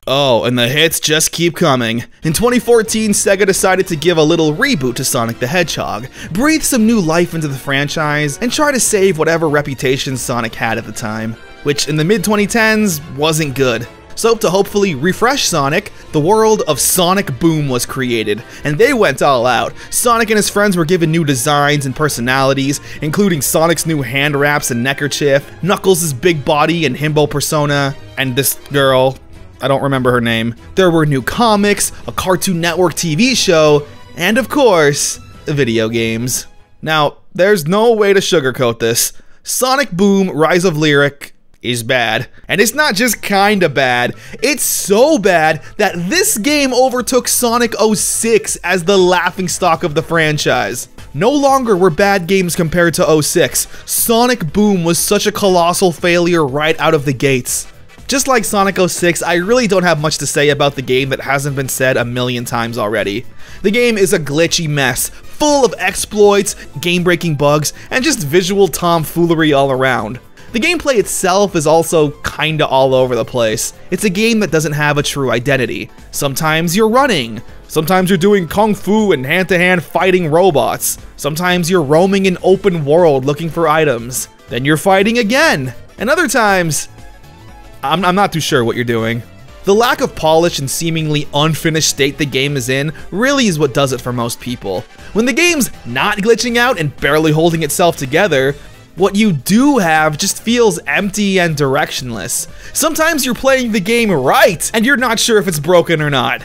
Oh, and the hits just keep coming. In 2014, Sega decided to give a little reboot to Sonic the Hedgehog, breathe some new life into the franchise, and try to save whatever reputation Sonic had at the time, which in the mid-2010s wasn't good. So to hopefully refresh Sonic, the world of Sonic Boom was created, and they went all out. Sonic and his friends were given new designs and personalities, including Sonic's new hand wraps and neckerchief, Knuckles' big body and himbo persona, and this girl, I don't remember her name. There were new comics, a Cartoon Network TV show, and of course, video games. Now, there's no way to sugarcoat this. Sonic Boom Rise of Lyric is bad. And it's not just kinda bad, it's so bad that this game overtook Sonic 06 as the laughingstock of the franchise. No longer were bad games compared to 06. Sonic Boom was such a colossal failure right out of the gates. Just like Sonic 06, I really don't have much to say about the game that hasn't been said a million times already. The game is a glitchy mess, full of exploits, game-breaking bugs, and just visual tomfoolery all around. The gameplay itself is also kinda all over the place. It's a game that doesn't have a true identity. Sometimes you're running, sometimes you're doing kung fu and hand-to-hand fighting robots, sometimes you're roaming an open world looking for items, then you're fighting again, and other times, I'm not too sure what you're doing. The lack of polish and seemingly unfinished state the game is in really is what does it for most people. When the game's not glitching out and barely holding itself together, what you do have just feels empty and directionless. Sometimes you're playing the game right, and you're not sure if it's broken or not.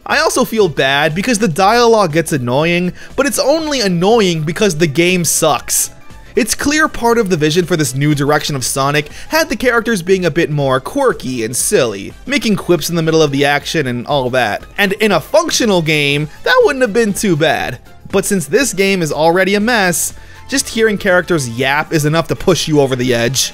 I also feel bad because the dialogue gets annoying, but it's only annoying because the game sucks. It's clear part of the vision for this new direction of Sonic had the characters being a bit more quirky and silly, making quips in the middle of the action and all that. And in a functional game, that wouldn't have been too bad. But since this game is already a mess, just hearing characters yap is enough to push you over the edge.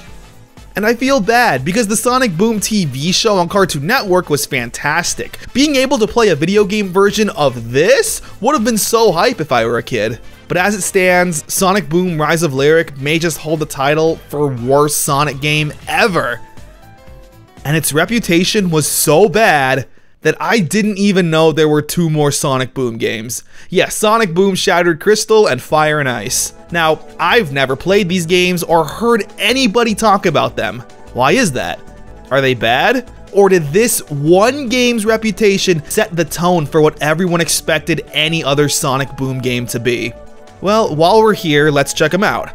And I feel bad because the Sonic Boom TV show on Cartoon Network was fantastic. Being able to play a video game version of this would have been so hype if I were a kid. But as it stands, Sonic Boom Rise of Lyric may just hold the title for worst Sonic game ever. And its reputation was so bad that I didn't even know there were 2 more Sonic Boom games. Yes, Sonic Boom Shattered Crystal and Fire and Ice. Now, I've never played these games or heard anybody talk about them. Why is that? Are they bad? Or did this one game's reputation set the tone for what everyone expected any other Sonic Boom game to be? Well, while we're here, let's check them out.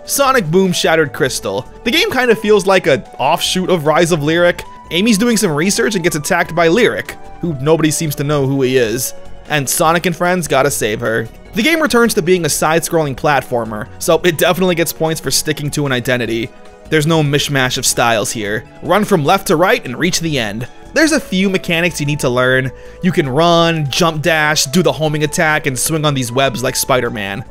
Sonic Boom Shattered Crystal. The game kind of feels like an offshoot of Rise of Lyric. Amy's doing some research and gets attacked by Lyric, who nobody seems to know who he is. And Sonic and friends gotta save her. The game returns to being a side-scrolling platformer, so it definitely gets points for sticking to an identity. There's no mishmash of styles here. Run from left to right and reach the end. There's a few mechanics you need to learn. You can run, jump dash, do the homing attack, and swing on these webs like Spider-Man.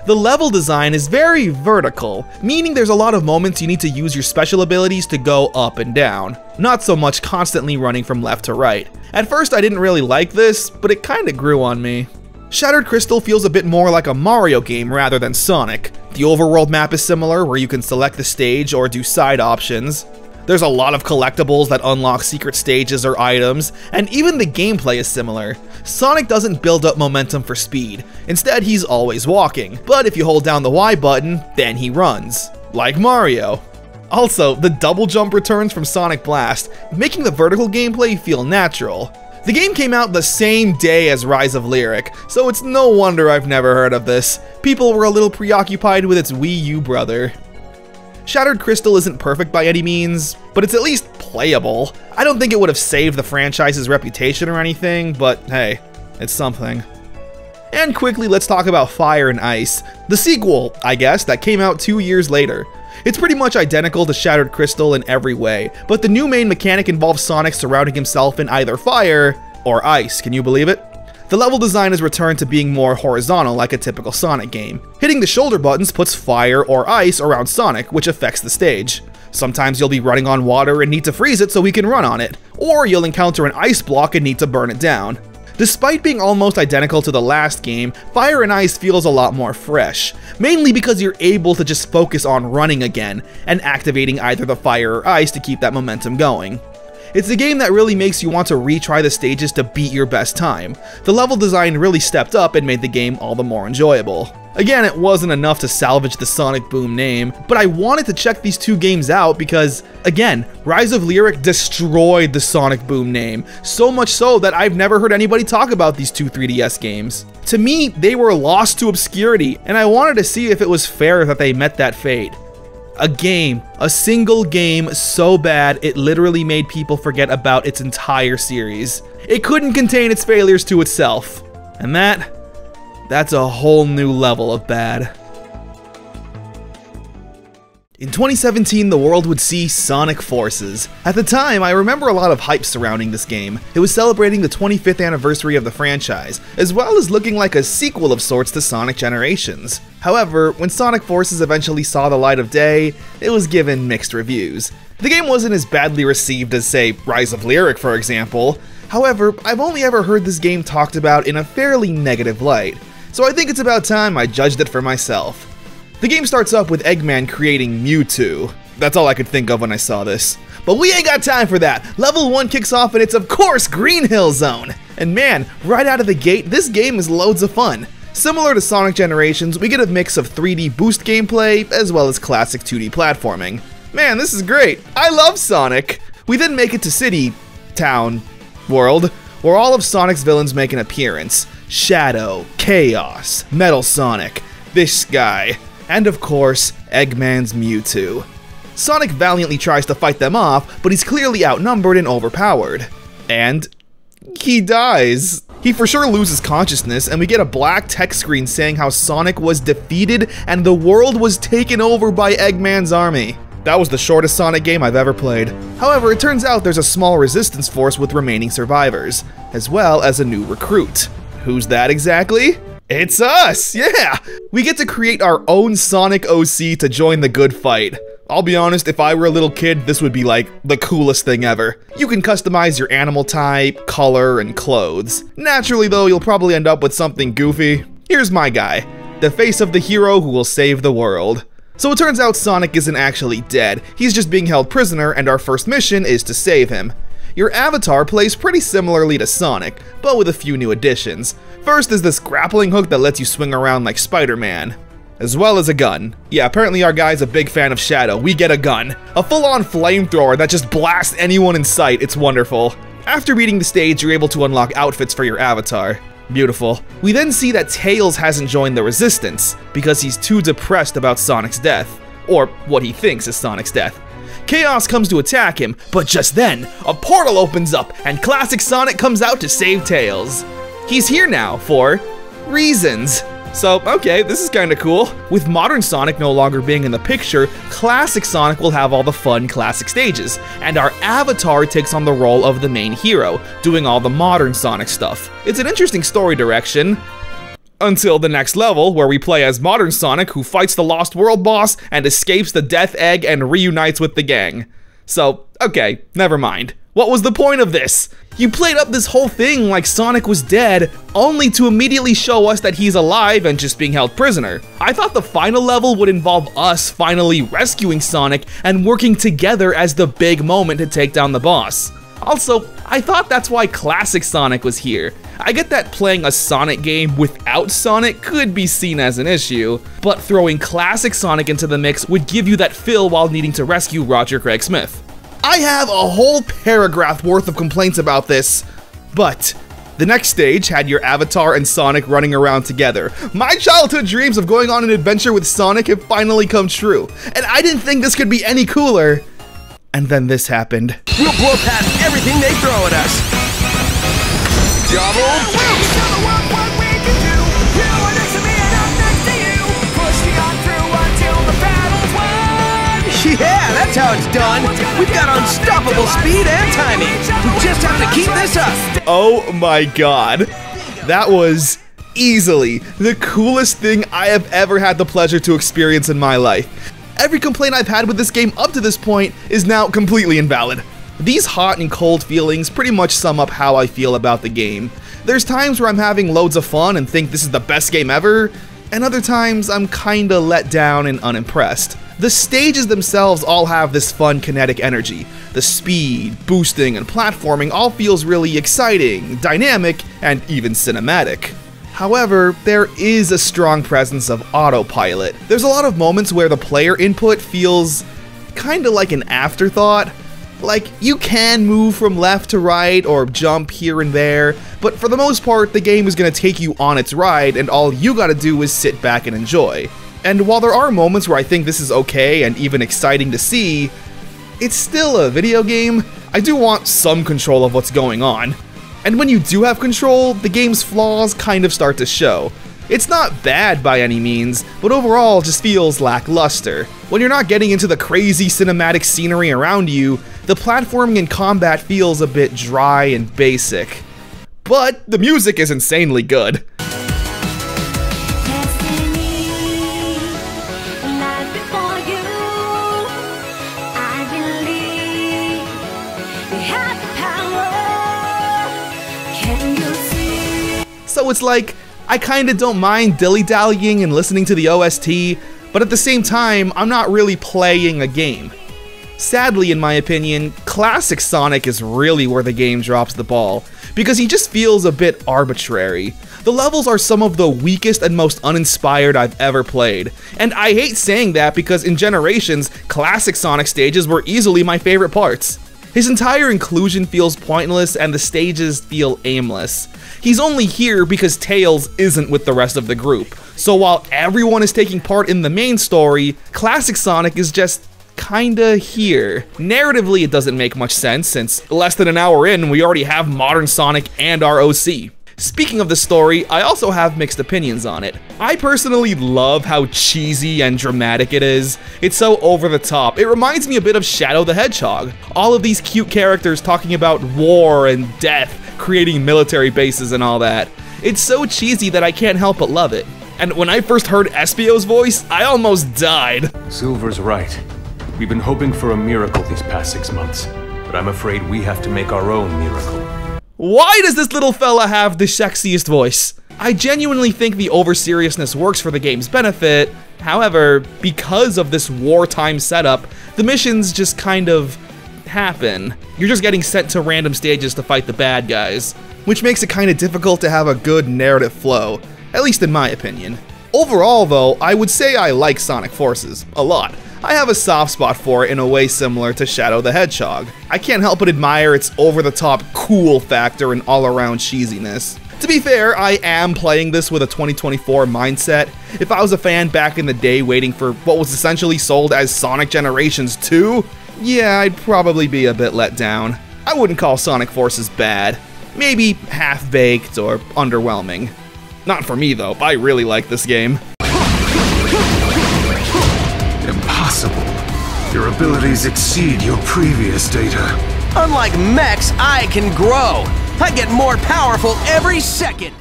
The level design is very vertical, meaning there's a lot of moments you need to use your special abilities to go up and down, not so much constantly running from left to right. At first I didn't really like this, but it kinda grew on me. Shattered Crystal feels a bit more like a Mario game rather than Sonic. The overworld map is similar, where you can select the stage or do side options. There's a lot of collectibles that unlock secret stages or items, and even the gameplay is similar. Sonic doesn't build up momentum for speed. Instead, he's always walking. But if you hold down the Y button, then he runs. Like Mario. Also, the double jump returns from Sonic Blast, making the vertical gameplay feel natural. The game came out the same day as Rise of Lyric, so it's no wonder I've never heard of this. People were a little preoccupied with its Wii U brother. Shattered Crystal isn't perfect by any means, but it's at least playable. I don't think it would have saved the franchise's reputation or anything, but hey, it's something. And quickly, let's talk about Fire and Ice, the sequel, I guess, that came out 2 years later. It's pretty much identical to Shattered Crystal in every way, but the new main mechanic involves Sonic surrounding himself in either fire or ice, can you believe it? The level design is returned to being more horizontal like a typical Sonic game. Hitting the shoulder buttons puts fire or ice around Sonic, which affects the stage. Sometimes you'll be running on water and need to freeze it so he can run on it, or you'll encounter an ice block and need to burn it down. Despite being almost identical to the last game, Fire and Ice feels a lot more fresh, mainly because you're able to just focus on running again, and activating either the fire or ice to keep that momentum going. It's a game that really makes you want to retry the stages to beat your best time. The level design really stepped up and made the game all the more enjoyable. Again, it wasn't enough to salvage the Sonic Boom name, but I wanted to check these two games out because, again, Rise of Lyric destroyed the Sonic Boom name, so much so that I've never heard anybody talk about these two 3DS games. To me, they were lost to obscurity, and I wanted to see if it was fair that they met that fate. A single game so bad it literally made people forget about its entire series. It couldn't contain its failures to itself, and that's a whole new level of bad. In 2017, the world would see Sonic Forces. At the time, I remember a lot of hype surrounding this game. It was celebrating the 25th anniversary of the franchise, as well as looking like a sequel of sorts to Sonic Generations. However, when Sonic Forces eventually saw the light of day, it was given mixed reviews. The game wasn't as badly received as, say, Rise of Lyric, for example. However, I've only ever heard this game talked about in a fairly negative light, so I think it's about time I judged it for myself. The game starts up with Eggman creating Mewtwo. That's all I could think of when I saw this. But we ain't got time for that! Level 1 kicks off and it's of course Green Hill Zone! And man, right out of the gate, this game is loads of fun. Similar to Sonic Generations, we get a mix of 3D boost gameplay as well as classic 2D platforming. Man, this is great! I love Sonic! We then make it to City, Town, World, where all of Sonic's villains make an appearance. Shadow, Chaos, Metal Sonic, this guy, and of course, Eggman's Mewtwo. Sonic valiantly tries to fight them off, but he's clearly outnumbered and overpowered. And he dies. He for sure loses consciousness, and we get a black text screen saying how Sonic was defeated and the world was taken over by Eggman's army. That was the shortest Sonic game I've ever played. However, it turns out there's a small resistance force with remaining survivors, as well as a new recruit. Who's that exactly? It's us! Yeah! We get to create our own Sonic OC to join the good fight. I'll be honest, if I were a little kid, this would be like the coolest thing ever. You can customize your animal type, color, and clothes. Naturally though, you'll probably end up with something goofy. Here's my guy, the face of the hero who will save the world. So it turns out Sonic isn't actually dead, he's just being held prisoner and our first mission is to save him. Your avatar plays pretty similarly to Sonic, but with a few new additions. First is this grappling hook that lets you swing around like Spider-Man, as well as a gun. Yeah, apparently our guy's a big fan of Shadow. We get a gun. A full-on flamethrower that just blasts anyone in sight. It's wonderful. After beating the stage, you're able to unlock outfits for your avatar. Beautiful. We then see that Tails hasn't joined the Resistance, because he's too depressed about Sonic's death. Or what he thinks is Sonic's death. Chaos comes to attack him, but just then, a portal opens up and classic Sonic comes out to save Tails. He's here now for reasons. So, okay, this is kinda cool. With modern Sonic no longer being in the picture, classic Sonic will have all the fun classic stages, and our avatar takes on the role of the main hero, doing all the modern Sonic stuff. It's an interesting story direction. Until the next level, where we play as modern Sonic who fights the Lost World boss and escapes the Death Egg and reunites with the gang. So, okay, never mind. What was the point of this? You played up this whole thing like Sonic was dead, only to immediately show us that he's alive and just being held prisoner. I thought the final level would involve us finally rescuing Sonic and working together as the big moment to take down the boss. Also, I thought that's why classic Sonic was here. I get that playing a Sonic game without Sonic could be seen as an issue, but throwing classic Sonic into the mix would give you that feel while needing to rescue Roger Craig Smith. I have a whole paragraph worth of complaints about this, but the next stage had your avatar and Sonic running around together. My childhood dreams of going on an adventure with Sonic have finally come true, and I didn't think this could be any cooler. And then this happened. We'll blow past everything they throw at us. Yeah, that's how it's done. We've got unstoppable speed and timing. We just have to keep this up. Oh my god. That was easily the coolest thing I have ever had the pleasure to experience in my life. Every complaint I've had with this game up to this point is now completely invalid. These hot and cold feelings pretty much sum up how I feel about the game. There's times where I'm having loads of fun and think this is the best game ever, and other times I'm kinda let down and unimpressed. The stages themselves all have this fun kinetic energy. The speed, boosting, and platforming all feels really exciting, dynamic, and even cinematic. However, there is a strong presence of autopilot. There's a lot of moments where the player input feels kinda like an afterthought. Like, you can move from left to right or jump here and there, but for the most part, the game is gonna take you on its ride and all you gotta do is sit back and enjoy. And while there are moments where I think this is okay and even exciting to see, it's still a video game. I do want some control of what's going on. And when you do have control, the game's flaws kind of start to show. It's not bad by any means, but overall just feels lackluster. When you're not getting into the crazy cinematic scenery around you, the platforming and combat feels a bit dry and basic. But the music is insanely good. So it's like, I kinda don't mind dilly-dallying and listening to the OST, but at the same time, I'm not really playing a game. Sadly, in my opinion, classic Sonic is really where the game drops the ball, because he just feels a bit arbitrary. The levels are some of the weakest and most uninspired I've ever played, and I hate saying that because in Generations, classic Sonic stages were easily my favorite parts. His entire inclusion feels pointless and the stages feel aimless. He's only here because Tails isn't with the rest of the group, so while everyone is taking part in the main story, classic Sonic is just kinda here. Narratively, it doesn't make much sense since less than an hour in, we already have modern Sonic and our OC. Speaking of the story, I also have mixed opinions on it. I personally love how cheesy and dramatic it is. It's so over the top. It reminds me a bit of Shadow the Hedgehog. All of these cute characters talking about war and death, creating military bases and all that. It's so cheesy that I can't help but love it. And when I first heard Espio's voice, I almost died. Silver's right. We've been hoping for a miracle these past 6 months, but I'm afraid we have to make our own miracle. Why does this little fella have the sexiest voice? I genuinely think the over-seriousness works for the game's benefit. However, because of this wartime setup, the missions just kind of happen. You're just getting sent to random stages to fight the bad guys, which makes it kind of difficult to have a good narrative flow, at least in my opinion. Overall though, I would say I like Sonic Forces a lot. I have a soft spot for it in a way similar to Shadow the Hedgehog. I can't help but admire its over-the-top cool factor and all-around cheesiness. To be fair, I am playing this with a 2024 mindset. If I was a fan back in the day waiting for what was essentially sold as Sonic Generations 2, yeah, I'd probably be a bit let down. I wouldn't call Sonic Forces bad. Maybe half-baked or underwhelming. Not for me though, I really like this game. Impossible. Your abilities exceed your previous data. Unlike mechs, I can grow. I get more powerful every second.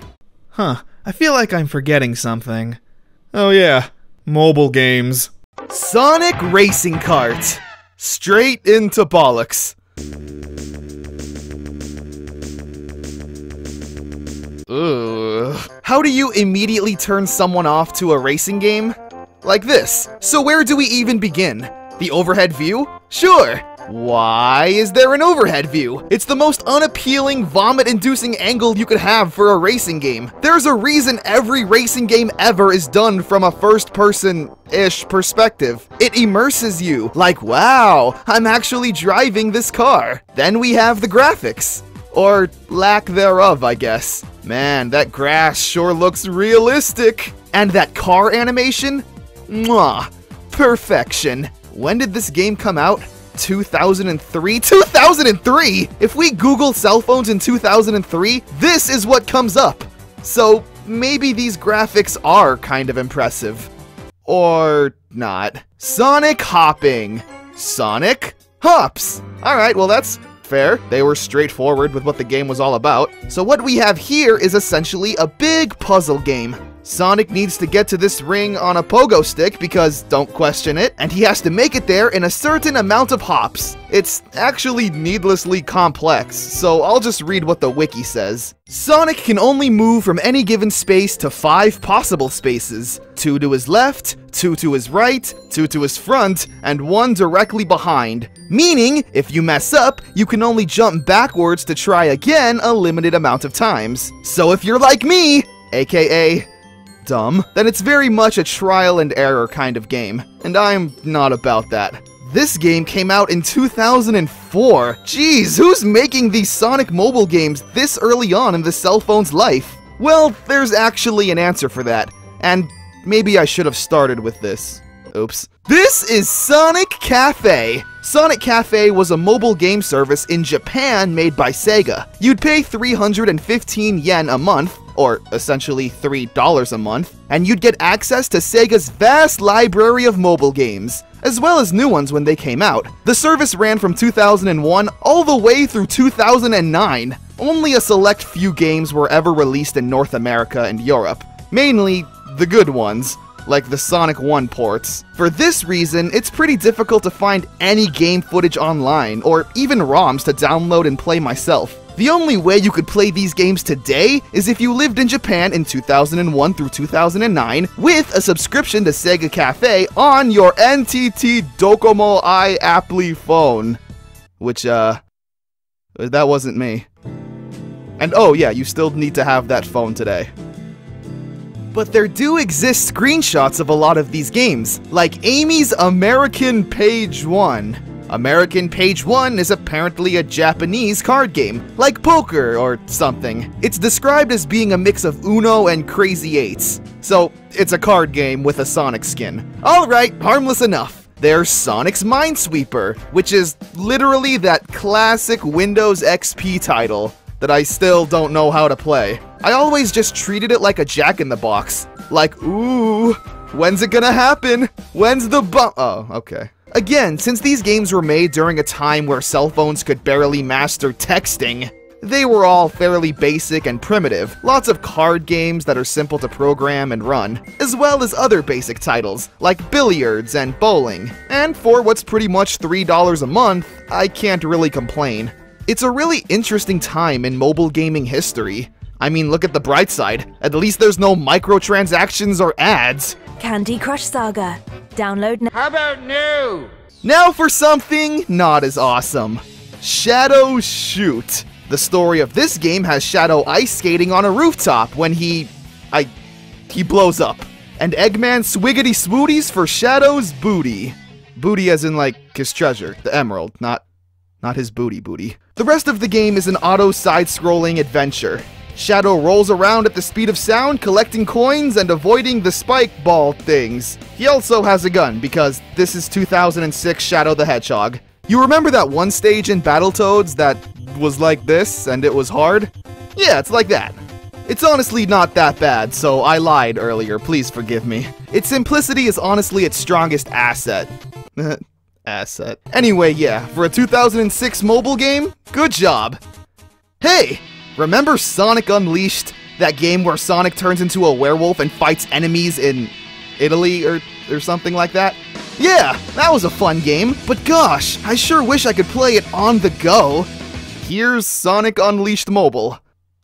Huh, I feel like I'm forgetting something. Oh yeah, mobile games. Sonic Racing Kart. Straight into bollocks. Ugh. How do you immediately turn someone off to a racing game? Like this. So where do we even begin? The overhead view? Sure. Why is there an overhead view? It's the most unappealing, vomit-inducing angle you could have for a racing game. There's a reason every racing game ever is done from a first-person-ish perspective. It immerses you, like, wow, I'm actually driving this car. Then we have the graphics. Or lack thereof, I guess. Man, that grass sure looks realistic. And that car animation? Mwah. Perfection. When did this game come out? 2003? 2003?! If we Google cell phones in 2003, this is what comes up. So maybe these graphics are kind of impressive. Or not. Sonic hopping. Sonic hops. Alright, well that's fair. They were straightforward with what the game was all about. So what we have here is essentially a big puzzle game. Sonic needs to get to this ring on a pogo stick because, don't question it, and he has to make it there in a certain amount of hops. It's actually needlessly complex, so I'll just read what the wiki says. Sonic can only move from any given space to 5 possible spaces. 2 to his left, 2 to his right, 2 to his front, and 1 directly behind. Meaning, if you mess up, you can only jump backwards to try again a limited amount of times. So if you're like me, aka dumb, then it's very much a trial and error kind of game, and I'm not about that. This game came out in 2004. Jeez, who's making these Sonic mobile games this early on in the cell phone's life? Well, there's actually an answer for that, and maybe I should have started with this. Oops. This is Sonic Cafe. Sonic Cafe was a mobile game service in Japan made by Sega. You'd pay 315 yen a month, or essentially $3 a month, and you'd get access to Sega's vast library of mobile games, as well as new ones when they came out. The service ran from 2001 all the way through 2009. Only a select few games were ever released in North America and Europe, mainly the good ones, like the Sonic 1 ports. For this reason, it's pretty difficult to find any game footage online, or even ROMs to download and play myself. The only way you could play these games today is if you lived in Japan in 2001 through 2009 with a subscription to Sega Cafe on your NTT Docomo iApply phone. Which, that wasn't me. And oh yeah, you still need to have that phone today. But there do exist screenshots of a lot of these games, like Amy's American Page 1. American Page 1 is apparently a Japanese card game, like poker or something. It's described as being a mix of Uno and Crazy Eights, so it's a card game with a Sonic skin. Alright, harmless enough. There's Sonic's Minesweeper, which is literally that classic Windows XP title that I still don't know how to play. I always just treated it like a Jack-in-the-Box. Like, ooh, when's it gonna happen? When's the oh, okay. Again, since these games were made during a time where cell phones could barely master texting, they were all fairly basic and primitive. Lots of card games that are simple to program and run, as well as other basic titles, like billiards and bowling. And for what's pretty much $3 a month, I can't really complain. It's a really interesting time in mobile gaming history. I mean, look at the bright side. At least there's no microtransactions or ads. Candy Crush Saga. Download now. How about new? Now for something not as awesome. Shadow Shoot. The story of this game has Shadow ice skating on a rooftop when he blows up. And Eggman swiggity swooties for Shadow's booty. Booty as in like his treasure, the emerald, not his booty. The rest of the game is an auto side-scrolling adventure. Shadow rolls around at the speed of sound, collecting coins and avoiding the spike ball things. He also has a gun, because this is 2006 Shadow the Hedgehog. You remember that one stage in Battletoads that was like this, and it was hard? Yeah, it's like that. It's honestly not that bad, so I lied earlier, please forgive me. Its simplicity is honestly its strongest asset. Anyway, yeah, for a 2006 mobile game, good job. Hey! Remember Sonic Unleashed? That game where Sonic turns into a werewolf and fights enemies in Italy or something like that? Yeah, that was a fun game, but gosh, I sure wish I could play it on the go. Here's Sonic Unleashed Mobile.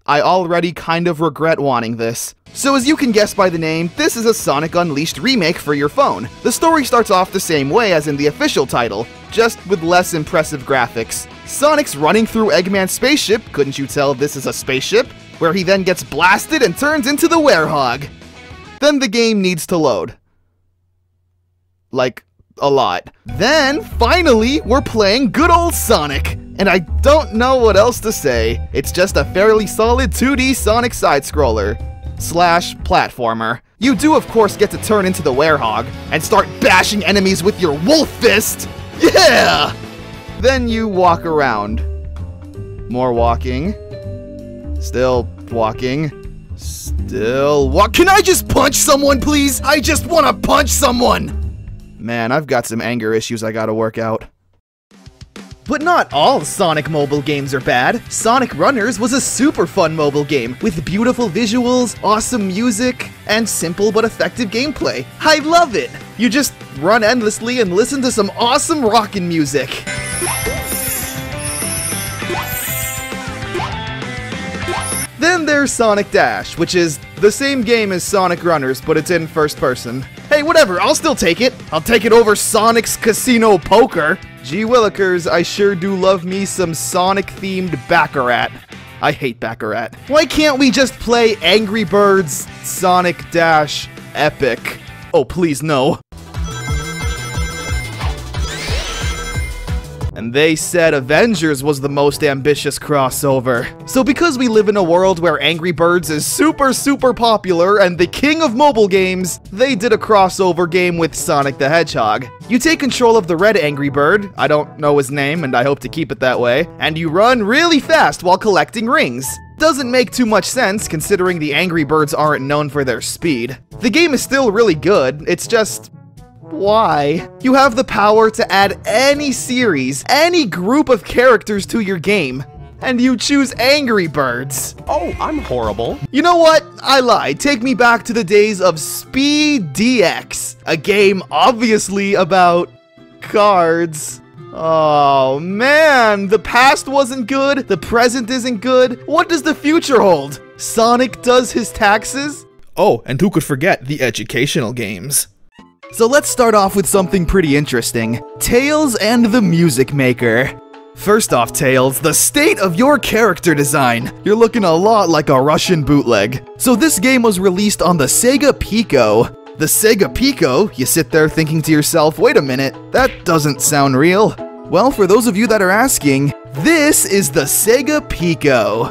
I already kind of regret wanting this. So as you can guess by the name, this is a Sonic Unleashed remake for your phone. The story starts off the same way as in the official title, just with less impressive graphics. Sonic's running through Eggman's spaceship, couldn't you tell this is a spaceship? Where he then gets blasted and turns into the Werehog. Then the game needs to load. Like, a lot. Then, finally, we're playing good old Sonic. And I don't know what else to say. It's just a fairly solid 2D Sonic side-scroller. / platformer. You do of course get to turn into the Werehog and start bashing enemies with your wolf fist! Yeah! Then you walk around. More walking. Still walking. Still walk. Can I just punch someone, please? I just want to punch someone! Man, I've got some anger issues I gotta work out. But not all Sonic mobile games are bad. Sonic Runners was a super fun mobile game with beautiful visuals, awesome music, and simple but effective gameplay. I love it! You just run endlessly and listen to some awesome rockin' music. Then there's Sonic Dash, which is the same game as Sonic Runners, but it's in first person. Hey, whatever, I'll still take it. I'll take it over Sonic's Casino Poker. Gee willikers, I sure do love me some Sonic-themed Baccarat. I hate Baccarat. Why can't we just play Angry Birds Sonic Dash Epic? Oh, please, no. And they said Avengers was the most ambitious crossover. So because we live in a world where Angry Birds is super popular and the king of mobile games, they did a crossover game with Sonic the Hedgehog. You take control of the red Angry Bird, I don't know his name and I hope to keep it that way, and you run really fast while collecting rings. Doesn't make too much sense considering the Angry Birds aren't known for their speed. The game is still really good, it's just... why? You have the power to add any series, any group of characters to your game, and you choose Angry Birds. Oh, I'm horrible. You know what? I lied. Take me back to the days of Speed DX, a game obviously about cards. Oh man, the past wasn't good, the present isn't good. What does the future hold? Sonic does his taxes? Oh, and who could forget the educational games? So let's start off with something pretty interesting. Tails and the Music Maker. First off, Tails, the state of your character design. You're looking a lot like a Russian bootleg. So this game was released on the Sega Pico. The Sega Pico? You sit there thinking to yourself, wait a minute, that doesn't sound real. Well, for those of you that are asking, this is the Sega Pico.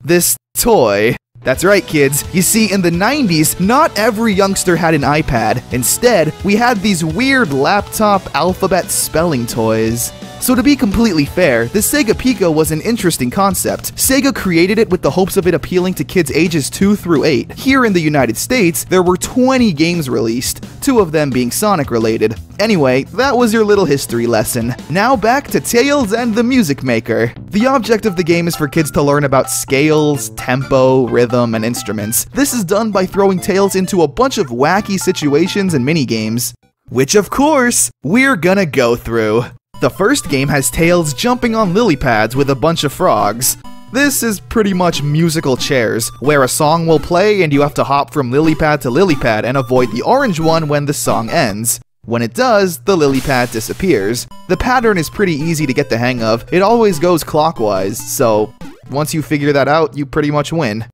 This toy. That's right, kids. You see, in the 90s, not every youngster had an iPad. Instead, we had these weird laptop alphabet spelling toys. So to be completely fair, the Sega Pico was an interesting concept. Sega created it with the hopes of it appealing to kids ages 2 through 8. Here in the United States, there were 20 games released, 2 of them being Sonic related. Anyway, that was your little history lesson. Now back to Tails and the Music Maker. The object of the game is for kids to learn about scales, tempo, rhythm, and instruments. This is done by throwing Tails into a bunch of wacky situations and minigames, which of course, we're gonna go through. The first game has Tails jumping on lily pads with a bunch of frogs. This is pretty much musical chairs, where a song will play and you have to hop from lily pad to lily pad and avoid the orange one when the song ends. When it does, the lily pad disappears. The pattern is pretty easy to get the hang of, it always goes clockwise, so once you figure that out, you pretty much win.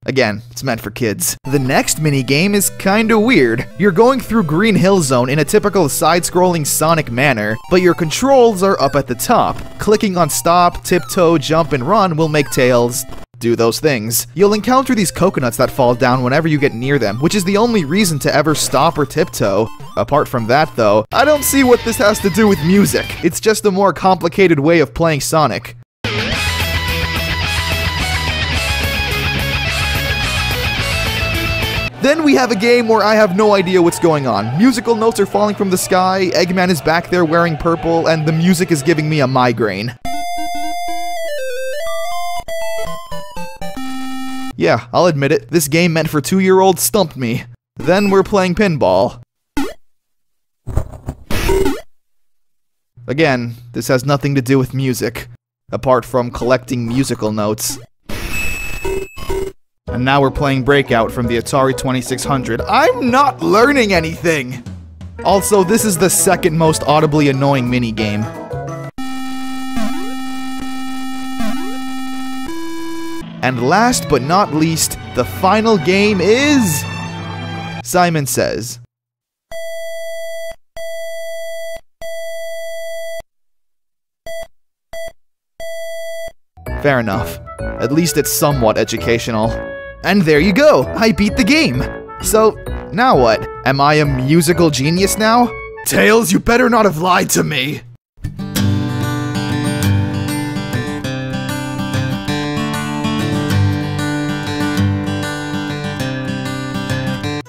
Again, it's meant for kids. The next minigame is kinda weird. You're going through Green Hill Zone in a typical side-scrolling Sonic manner, but your controls are up at the top. Clicking on stop, tiptoe, jump, and run will make Tails do those things. You'll encounter these coconuts that fall down whenever you get near them, which is the only reason to ever stop or tiptoe. Apart from that though, I don't see what this has to do with music. It's just a more complicated way of playing Sonic. Then we have a game where I have no idea what's going on. Musical notes are falling from the sky, Eggman is back there wearing purple, and the music is giving me a migraine. Yeah, I'll admit it, this game meant for 2-year-olds stumped me. Then we're playing pinball. Again, this has nothing to do with music, apart from collecting musical notes. And now we're playing Breakout from the Atari 2600. I'm not learning anything! Also, this is the second most audibly annoying minigame. And last but not least, the final game is... Simon Says. Fair enough. At least it's somewhat educational. And there you go! I beat the game! So, now what? Am I a musical genius now? Tails, you better not have lied to me!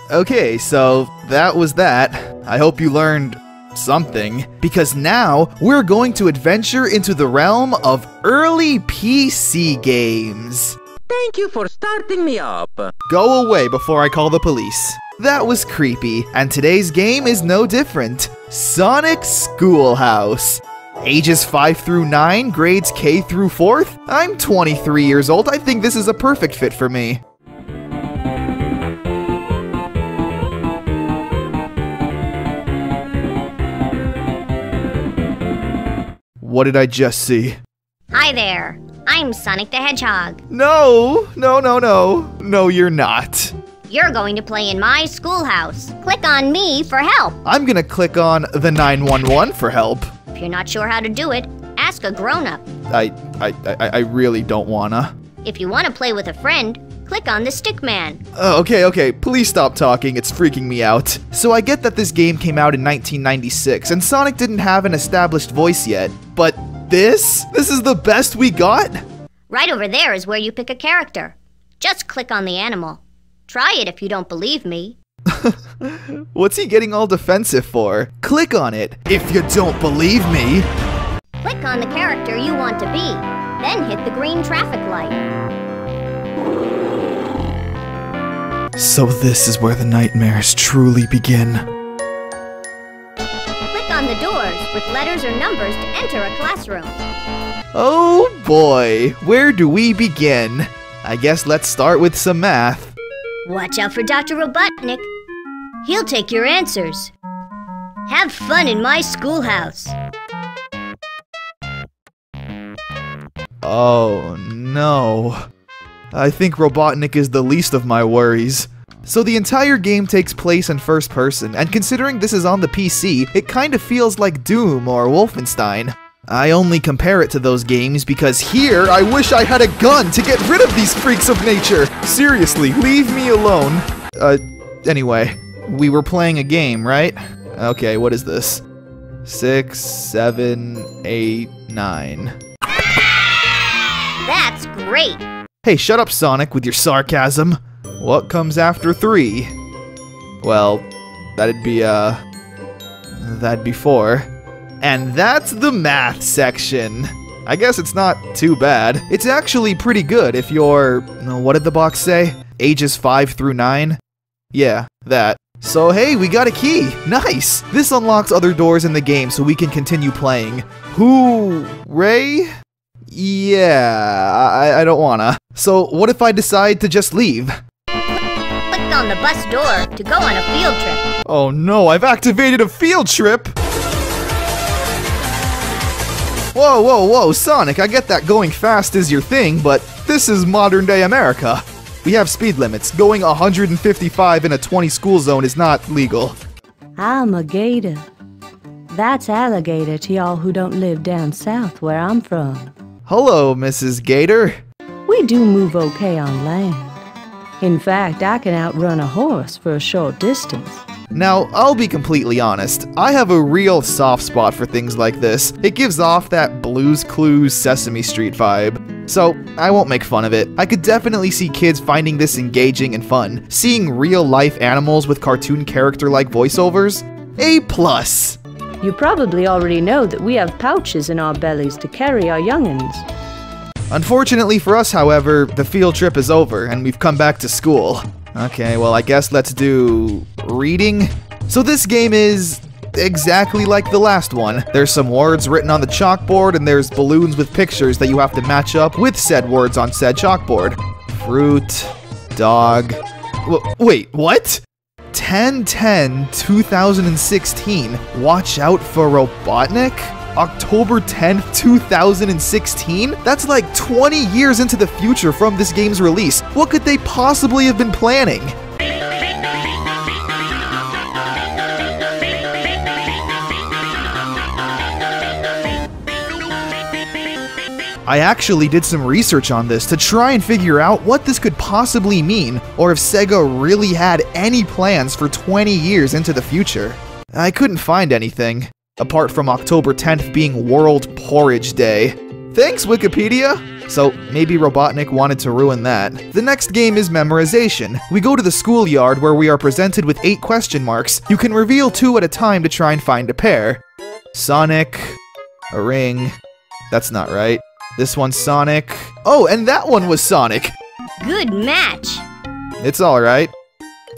Okay, so that was that. I hope you learned something, because now we're going to adventure into the realm of early PC games. Thank you for starting me up. Go away before I call the police. That was creepy, and today's game is no different. Sonic Schoolhouse. Ages 5 through 9, grades K through 4th? I'm 23 years old, I think this is a perfect fit for me. What did I just see? Hi there. I'm Sonic the Hedgehog. No, you're not. You're going to play in my schoolhouse. Click on me for help. I'm gonna click on the 911 for help. If you're not sure how to do it, ask a grown-up. I really don't wanna. If you want to play with a friend, click on the stick man. Okay, please stop talking, it's freaking me out. So I get that this game came out in 1996, and Sonic didn't have an established voice yet, but this is the best we got? Right over there is where you pick a character. Just click on the animal. Try it if you don't believe me. What's he getting all defensive for? Click on it if you don't believe me. Click on the character you want to be, then hit the green traffic light. So this is where the nightmares truly begin. Click on the doors with letters or numbers to enter a classroom. Oh boy, where do we begin? I guess let's start with some math. Watch out for Dr. Robotnik. He'll take your answers. Have fun in my schoolhouse. Oh no. I think Robotnik is the least of my worries. So the entire game takes place in first person, and considering this is on the PC, it kind of feels like Doom or Wolfenstein. I only compare it to those games because here I wish I had a gun to get rid of these freaks of nature! Seriously, leave me alone. Anyway, we were playing a game, right? Okay, what is this? 6, 7, 8, 9. That's great! Hey, shut up, Sonic, with your sarcasm. What comes after 3? Well, that'd be 4. And that's the math section. I guess it's not too bad. It's actually pretty good if you're, what did the box say? Ages 5 through 9? Yeah, that. So hey, we got a key. Nice! This unlocks other doors in the game so we can continue playing. Hooray? Yeah, I don't wanna. So what if I decide to just leave? Click on the bus door to go on a field trip. Oh no, I've activated a field trip! Whoa, Sonic, I get that going fast is your thing, but this is modern day America. We have speed limits. Going 155 in a 20 school zone is not legal. I'm a gator. That's alligator to y'all who don't live down south where I'm from. Hello, Mrs. Gator. We do move okay on land. In fact, I can outrun a horse for a short distance. Now, I'll be completely honest, I have a real soft spot for things like this. It gives off that Blue's Clues Sesame Street vibe. So, I won't make fun of it. I could definitely see kids finding this engaging and fun. Seeing real-life animals with cartoon character-like voiceovers? A+. You probably already know that we have pouches in our bellies to carry our young'uns. Unfortunately for us, however, the field trip is over, and we've come back to school. Okay, well I guess let's do reading. So this game is exactly like the last one. There's some words written on the chalkboard and there's balloons with pictures that you have to match up with said words on said chalkboard. Fruit, dog. Wait, what? 10/10/2016. Watch out for Robotnik? October 10th, 2016? That's like 20 years into the future from this game's release. What could they possibly have been planning? I actually did some research on this to try and figure out what this could possibly mean, or if Sega really had any plans for 20 years into the future. I couldn't find anything. Apart from October 10th being World Porridge Day. Thanks, Wikipedia! so maybe Robotnik wanted to ruin that. The next game is memorization. We go to the schoolyard where we are presented with 8 question marks. You can reveal 2 at a time to try and find a pair. Sonic, a ring, that's not right. This one's Sonic. Oh, and that one was Sonic! Good match. It's alright.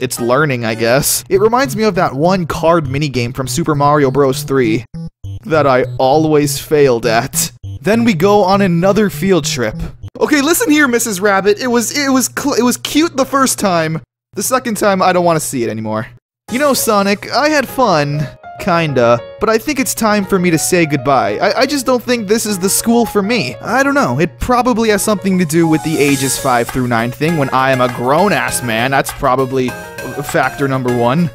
It's learning, I guess. It reminds me of that one card minigame from Super Mario Bros. 3 that I always failed at. Then we go on another field trip. Okay, listen here, Mrs. Rabbit. It was cute the first time. The second time, I don't want to see it anymore. You know, Sonic, I had fun. Kinda. But I think it's time for me to say goodbye. I just don't think this is the school for me. I don't know. It probably has something to do with the ages 5 through 9 thing. When I am a grown-ass man, that's probably factor number 1.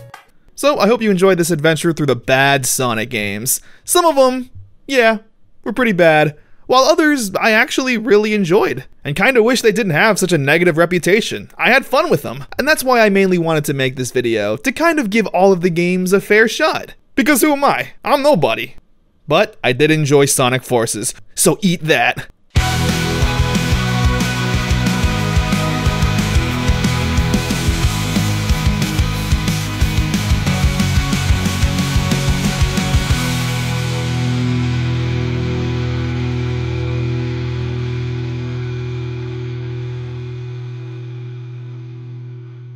So, I hope you enjoyed this adventure through the bad Sonic games. Some of them, yeah, were pretty bad, while others I actually really enjoyed, and kinda wish they didn't have such a negative reputation. I had fun with them, and that's why I mainly wanted to make this video, to kind of give all of the games a fair shot. Because who am I? I'm nobody. But I did enjoy Sonic Forces, so eat that.